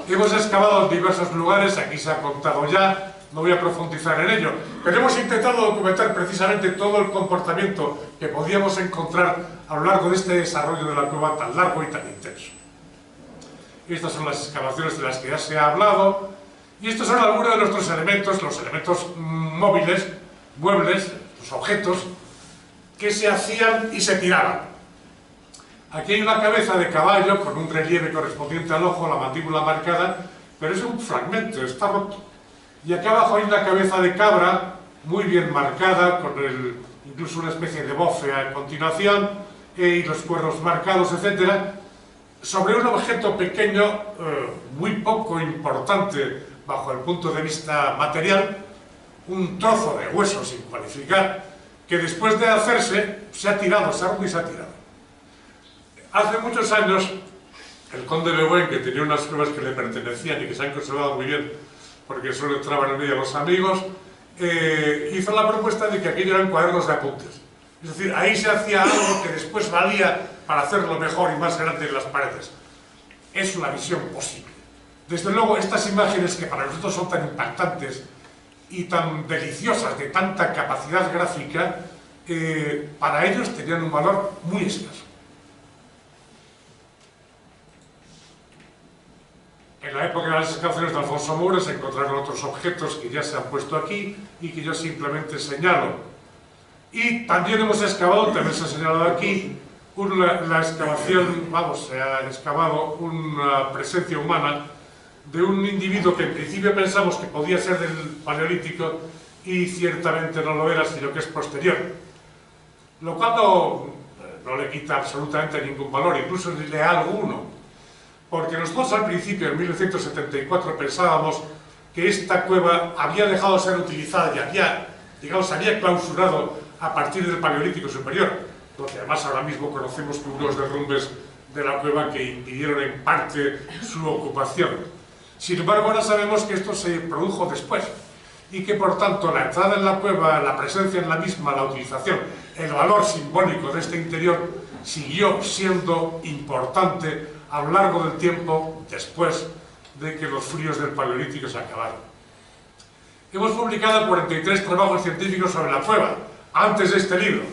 Hemos excavado en diversos lugares, aquí se ha contado ya, no voy a profundizar en ello, pero hemos intentado documentar precisamente todo el comportamiento que podíamos encontrar a lo largo de este desarrollo de la cueva tan largo y tan intenso. Estas son las excavaciones de las que ya se ha hablado, y estos son algunos de nuestros elementos, los elementos móviles, muebles, los objetos, que se hacían y se tiraban. Aquí hay una cabeza de caballo con un relieve correspondiente al ojo, la mandíbula marcada, pero es un fragmento, está roto. Y acá abajo hay una cabeza de cabra muy bien marcada, con incluso una especie de bofe a continuación, y los cuernos marcados, etc. Sobre un objeto pequeño, muy poco importante bajo el punto de vista material, un trozo de hueso sin cualificar, que después de hacerse se ha tirado, se ha roto y se ha tirado. Hace muchos años, el conde de Buen, que tenía unas cuevas que le pertenecían y que se han conservado muy bien, porque solo entraban en ella los amigos, hizo la propuesta de que aquello eran cuadernos de apuntes. Es decir, ahí se hacía algo que después valía para hacerlo mejor y más grande en las paredes. Es una visión posible. Desde luego, estas imágenes que para nosotros son tan impactantes y tan deliciosas, de tanta capacidad gráfica, para ellos tenían un valor muy escaso. En la época de las excavaciones de Alfonso Moura se encontraron otros objetos que ya se han puesto aquí y que yo simplemente señalo. Y también hemos excavado, también se ha señalado aquí, la excavación, se ha excavado una presencia humana de un individuo que en principio pensamos que podía ser del Paleolítico y ciertamente no lo era, sino que es posterior. Lo cual no le quita absolutamente ningún valor, incluso ni le da alguno. Porque nosotros al principio, en 1974, pensábamos que esta cueva había dejado de ser utilizada y había clausurado a partir del Paleolítico Superior, donde además ahora mismo conocemos que hubo unos derrumbes de la cueva que impidieron en parte su ocupación. Sin embargo, ahora sabemos que esto se produjo después y que por tanto la entrada en la cueva, la presencia en la misma, la utilización, el valor simbólico de este interior siguió siendo importante a lo largo del tiempo después de que los fríos del Paleolítico se acabaron. Hemos publicado 43 trabajos científicos sobre la cueva antes de este libro.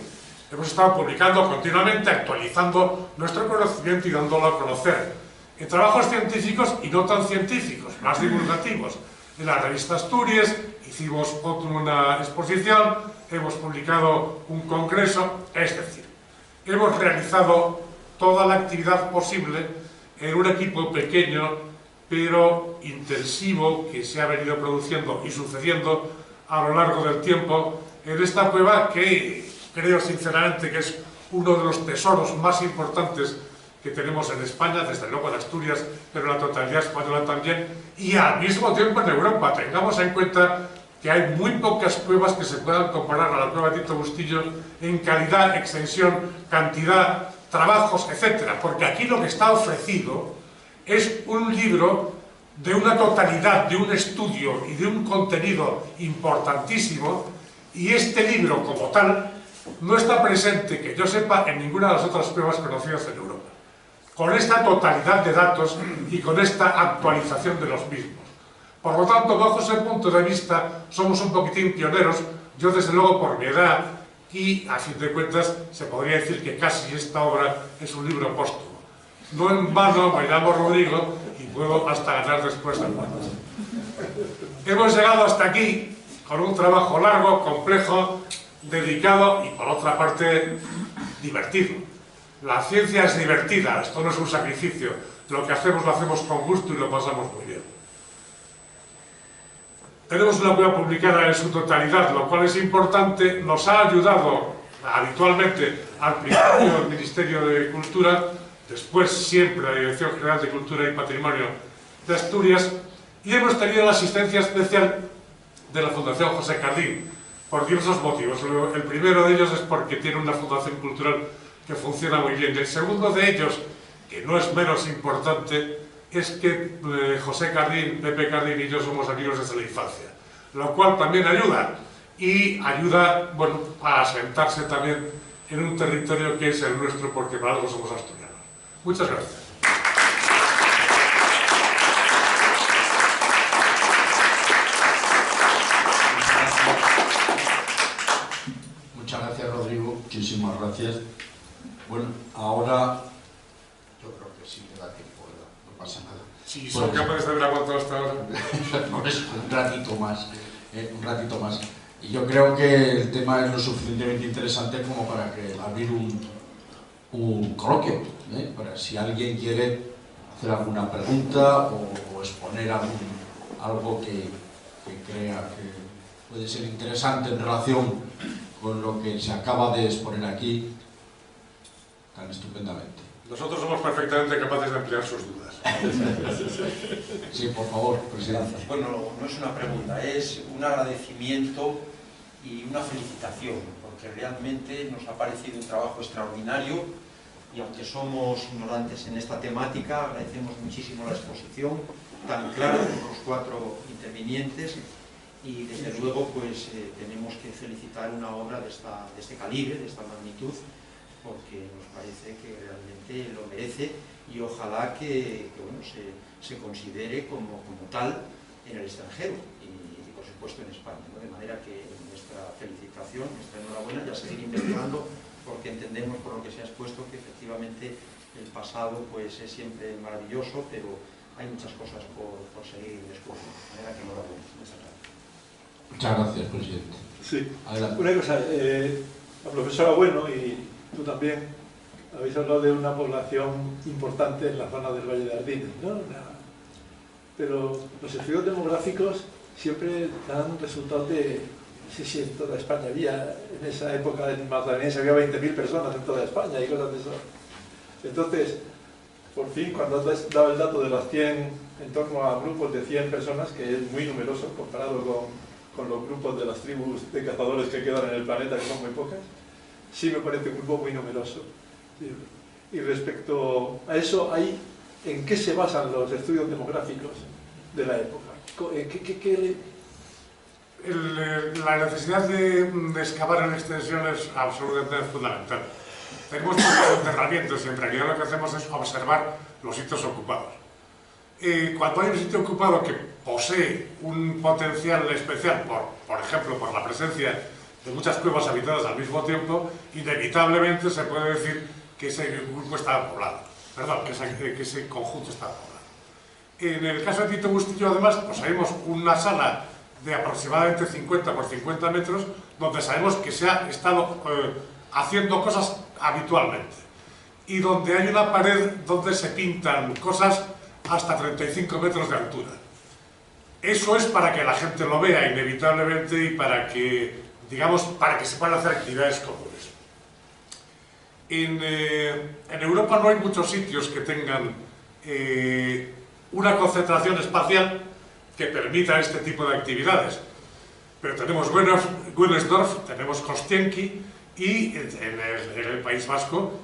Hemos estado publicando continuamente, actualizando nuestro conocimiento y dándolo a conocer. En trabajos científicos y no tan científicos, más divulgativos. en la revista Asturias, hicimos una exposición, hemos publicado un congreso, es decir, hemos realizado toda la actividad posible en un equipo pequeño pero intensivo que se ha venido produciendo y sucediendo a lo largo del tiempo en esta cueva que creo sinceramente que es uno de los tesoros más importantes que tenemos en España, desde luego en Asturias, pero en la totalidad española también, y al mismo tiempo en Europa. Tengamos en cuenta que hay muy pocas cuevas que se puedan comparar a la cueva de Tito Bustillo en calidad, extensión, cantidad, trabajos, etc. Porque aquí lo que está ofrecido es un libro de una totalidad, de un estudio y de un contenido importantísimo, y este libro como tal no está presente, que yo sepa, en ninguna de las otras cuevas conocidas en Europa, con esta totalidad de datos y con esta actualización de los mismos. Por lo tanto, bajo ese punto de vista, somos un poquitín pioneros, yo desde luego por mi edad, y a fin de cuentas se podría decir que casi esta obra es un libro póstumo. No en vano me llamo Rodrigo y puedo hasta ganar después del mundo. Hemos llegado hasta aquí con un trabajo largo, complejo, dedicado y por otra parte divertido. La ciencia es divertida, esto no es un sacrificio, lo que hacemos lo hacemos con gusto y lo pasamos muy bien. Tenemos una cueva publicada en su totalidad, lo cual es importante, nos ha ayudado habitualmente al principio el Ministerio de Cultura, después siempre la Dirección General de Cultura y Patrimonio de Asturias, y hemos tenido la asistencia especial de la Fundación José Cardín, por diversos motivos. El primero de ellos es porque tiene una fundación cultural que funciona muy bien. El segundo de ellos, que no es menos importante, es que José Cardín, Pepe Cardín y yo somos amigos desde la infancia, lo cual también ayuda, y ayuda, bueno, a asentarse también en un territorio que es el nuestro, porque para algo somos asturianos. Muchas gracias. Muchas gracias, Rodrigo. Muchísimas gracias. Bueno, ahora yo creo que sí me da tiempo, ¿verdad? No pasa nada. Si son capaces de haber aguantado hasta ahora. Por eso, un ratito más. Un ratito más. Y yo creo que el tema es lo suficientemente interesante como para que abrir un coloquio, para si alguien quiere hacer alguna pregunta o exponer algo que crea que puede ser interesante en relación con lo que se acaba de exponer aquí tan estupendamente. Nosotros somos perfectamente capaces de ampliar sus dudas. Sí, por favor, presidente. Bueno, no es una pregunta, es un agradecimiento y una felicitación, porque realmente nos ha parecido un trabajo extraordinario y aunque somos ignorantes en esta temática, agradecemos muchísimo la exposición tan clara de los 4 intervinientes y desde luego pues tenemos que felicitar una obra de este calibre, de esta magnitud, porque nos parece que realmente lo merece y ojalá que bueno, se considere como tal en el extranjero y por supuesto en España, ¿no? De manera que nuestra felicitación, nuestra enhorabuena y a seguir investigando, porque entendemos por lo que se ha expuesto que efectivamente el pasado pues es siempre maravilloso, pero hay muchas cosas por seguir descubriendo. De manera que enhorabuena. Muchas gracias, presidente. Sí. Adelante. Una cosa, la profesora Bueno y tú también habéis hablado de una población importante en la zona del Valle de Ardines, ¿no? Pero los estudios demográficos siempre dan resultados de, no sé si en toda España había, en esa época en Magdalena había 20.000 personas en toda España y cosas de eso. Entonces, por fin, cuando has dado el dato de las 100, en torno a grupos de 100 personas, que es muy numeroso comparado con los grupos de las tribus de cazadores que quedan en el planeta, que son muy pocas, sí me parece un grupo muy numeroso. Y respecto a eso, ¿en qué se basan los estudios demográficos de la época? La necesidad de excavar en extensión es absolutamente fundamental. Tenemos muchas herramientas y en realidad lo que hacemos es observar los sitios ocupados. Cuando hay un sitio ocupado que posee un potencial especial, por ejemplo, por la presencia de muchas cuevas habitadas al mismo tiempo, inevitablemente se puede decir que ese grupo está poblado, perdón, que ese conjunto está poblado. En el caso de Tito Bustillo, además, pues sabemos una sala de aproximadamente 50 por 50 metros, donde sabemos que se ha estado haciendo cosas habitualmente. Y donde hay una pared donde se pintan cosas hasta 35 metros de altura. Eso es para que la gente lo vea inevitablemente y para que, digamos, para que se puedan hacer actividades comunes. En Europa no hay muchos sitios que tengan una concentración espacial que permita este tipo de actividades. Pero tenemos Wünsdorf, tenemos Kostienki y en el País Vasco,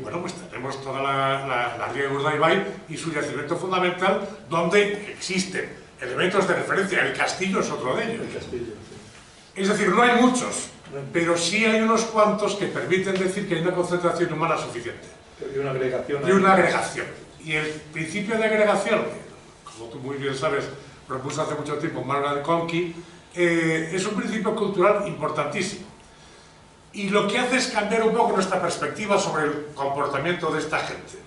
bueno, pues tenemos toda la ría Urdaibai y su yacimiento fundamental, donde existen elementos de referencia. El castillo es otro de ellos. El castillo, sí. Es decir, no hay muchos, pero sí hay unos cuantos que permiten decir que hay una concentración humana suficiente. Y una agregación. Y una agregación. Y el principio de agregación, como tú muy bien sabes, propuso hace mucho tiempo Manuel Conqui, es un principio cultural importantísimo. Y lo que hace es cambiar un poco nuestra perspectiva sobre el comportamiento de esta gente.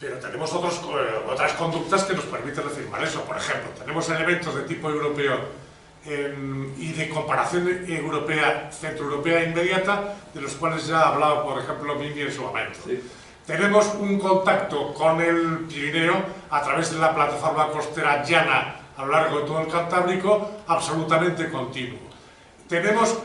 Pero tenemos otras conductas que nos permiten afirmar eso. Por ejemplo, tenemos elementos de tipo europeo y de comparación europea, centroeuropea inmediata, de los cuales ya ha hablado, por ejemplo, Mimi en su momento. Sí. Tenemos un contacto con el Pirineo a través de la plataforma costera llana a lo largo de todo el Cantábrico, absolutamente continuo. Tenemos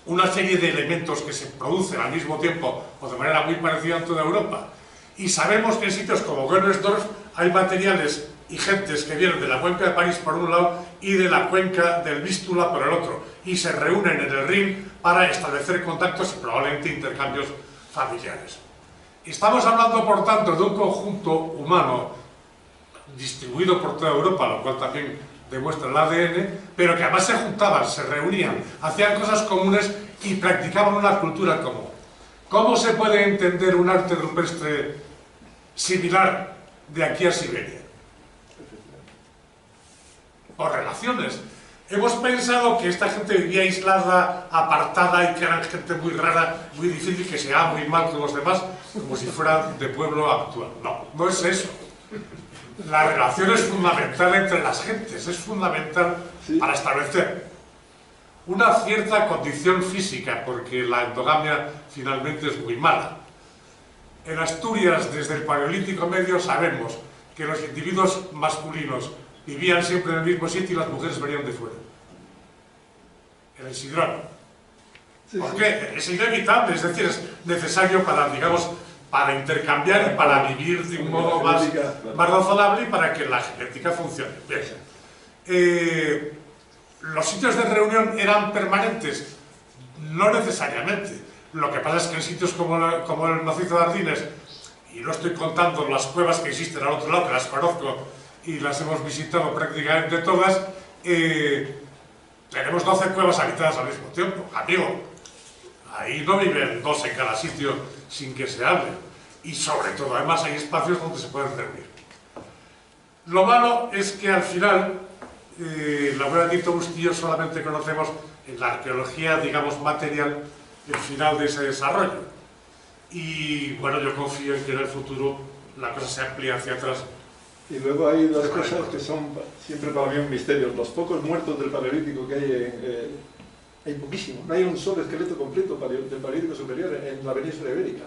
una serie de elementos que se producen al mismo tiempo o de manera muy parecida en toda Europa. Y sabemos que en sitios como Wünsdorf hay materiales y gentes que vienen de la cuenca de París por un lado y de la cuenca del Vístula por el otro, y se reúnen en el Rin para establecer contactos y probablemente intercambios familiares. Estamos hablando, por tanto, de un conjunto humano distribuido por toda Europa, lo cual también demuestra el ADN, pero que además se juntaban, se reunían, hacían cosas comunes y practicaban una cultura común. ¿Cómo se puede entender un arte rupestre similar de aquí a Siberia? Por relaciones. Hemos pensado que esta gente vivía aislada, apartada y que eran gente muy rara, muy difícil, que se llevaba muy mal con los demás, como si fueran de pueblo actual. No, no es eso. La relación es fundamental entre las gentes, es fundamental para establecer una cierta condición física, porque la endogamia finalmente es muy mala. En Asturias, desde el Paleolítico Medio, sabemos que los individuos masculinos vivían siempre en el mismo sitio y las mujeres venían de fuera. En el Sidrón. ¿Por qué? Es inevitable, es decir, es necesario para, digamos, para intercambiar y para vivir de un modo más razonable y para que la genética funcione. Bien. ¿Los sitios de reunión eran permanentes? No necesariamente. Lo que pasa es que en sitios como el macizo de Ardines, y no estoy contando las cuevas que existen al otro lado, que las conozco y las hemos visitado prácticamente todas, tenemos 12 cuevas habitadas al mismo tiempo. Amigo, ahí no viven 2 en cada sitio sin que se hable. Y sobre todo, además, hay espacios donde se pueden reunir. Lo malo es que al final, la cueva de Tito Bustillo solamente conocemos en la arqueología, digamos, material, el final de ese desarrollo. Y bueno, yo confío en que en el futuro la cosa se amplíe hacia atrás. Y luego hay dos cosas que son siempre para mí un misterio. Los pocos muertos del Paleolítico que hay poquísimos. No hay un solo esqueleto completo del Paleolítico superior en la península ibérica.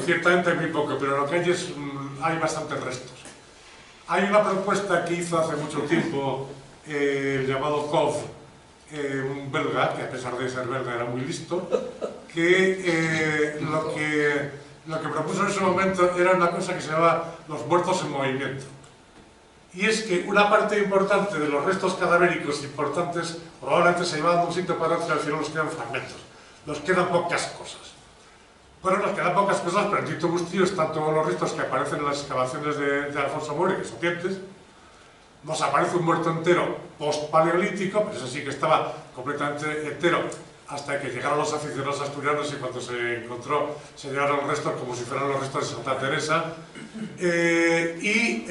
Ciertamente hay muy poco, pero lo que hay bastantes restos. Hay una propuesta que hizo hace mucho tiempo el llamado Kov, un belga, que a pesar de ser belga era muy listo, que lo que propuso en ese momento era una cosa que se llamaba los muertos en movimiento. Y es que una parte importante de los restos cadavéricos importantes probablemente se llevaban de un sitio para otro y al final nos quedan fragmentos. Nos quedan pocas cosas. Bueno, nos quedan pocas cosas, pero en Tito Bustillo están todos los restos que aparecen en las excavaciones de Alfonso Moure, que son dientes. Nos aparece un muerto entero post-paleolítico, pero eso sí que estaba completamente entero, hasta que llegaron los aficionados asturianos y cuando se encontró se llevaron los restos como si fueran los restos de Santa Teresa, y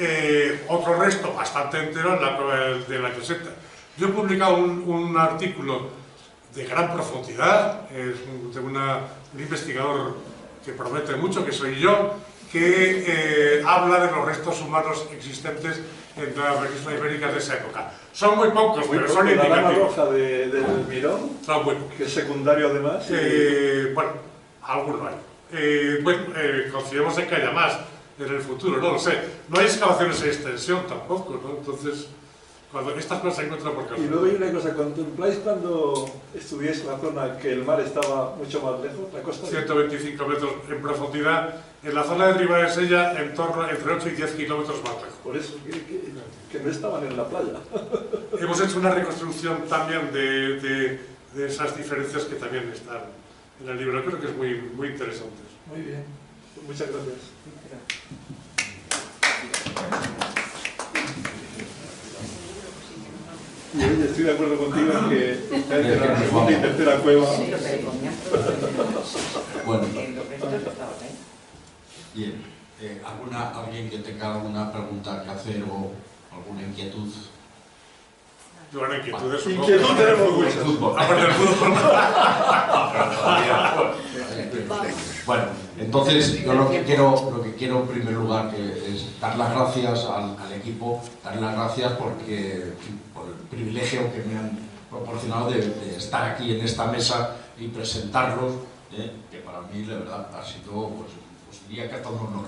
otro resto bastante entero en la cueva de la Lloseta. Yo he publicado un artículo de gran profundidad, de un investigador que promete mucho, que soy yo, que habla de los restos humanos existentes en la península ibérica de esa época. Son muy pocos, pero son La Dama indicativos. Roja del Mirón, Son muy pocos. que es secundario además. Bueno, alguno hay. Confiemos en que haya más en el futuro, no lo sé. No hay excavaciones en extensión tampoco, ¿no? Entonces, cuando estas cosas se encuentran por Y casualidad. luego hay una cosa, ¿contempláis cuando estudiáis la zona que el mar estaba mucho más lejos, la costa? 125 metros en profundidad, en la zona de Ribadesella en torno entre 8 y 10 kilómetros más lejos. Por eso, que no estaban en la playa. Hemos hecho una reconstrucción también de esas diferencias que también están en el libro. Creo que es muy interesante. Muy bien, muchas gracias. Y oye, estoy de acuerdo contigo en que entre la segunda y tercera cueva. Bueno. Bien. ¿Alguien que tenga alguna pregunta que hacer o alguna inquietud? Yo una inquietud de Inquietud tenemos muchas. Aparte del fútbol. Bueno, entonces yo lo que quiero en primer lugar es dar las gracias al equipo, dar las gracias porque por el privilegio que me han proporcionado de estar aquí en esta mesa y presentarlos, que para mí la verdad ha sido, pues diría que hasta un honor.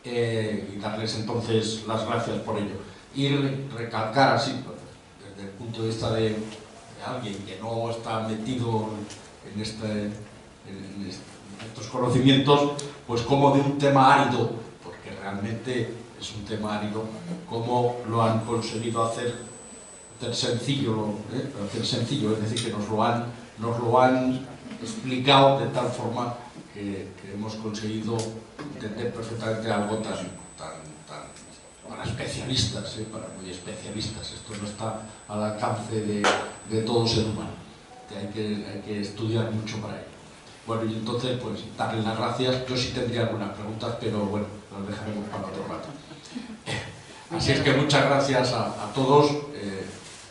Y darles entonces las gracias por ello. Y recalcar así, desde el punto de vista de alguien que no está metido en estos conocimientos, pues como de un tema árido, porque realmente es un tema árido, cómo lo han conseguido hacer sencillo, es decir, que nos lo han explicado de tal forma que hemos conseguido entender perfectamente algo tan para especialistas, para muy especialistas. Esto no está al alcance de todo ser humano, hay que estudiar mucho para ello. Bueno, y entonces, pues, darles las gracias. Yo sí tendría algunas preguntas, pero bueno, las dejaremos para otro rato. Así es que muchas gracias a todos,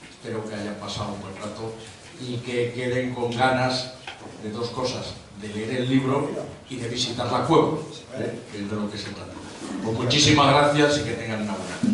espero que hayan pasado un buen rato y que queden con ganas de dos cosas, de leer el libro y de visitar la cueva, que es de lo que se trata. Pues muchísimas gracias y que tengan una buena tarde.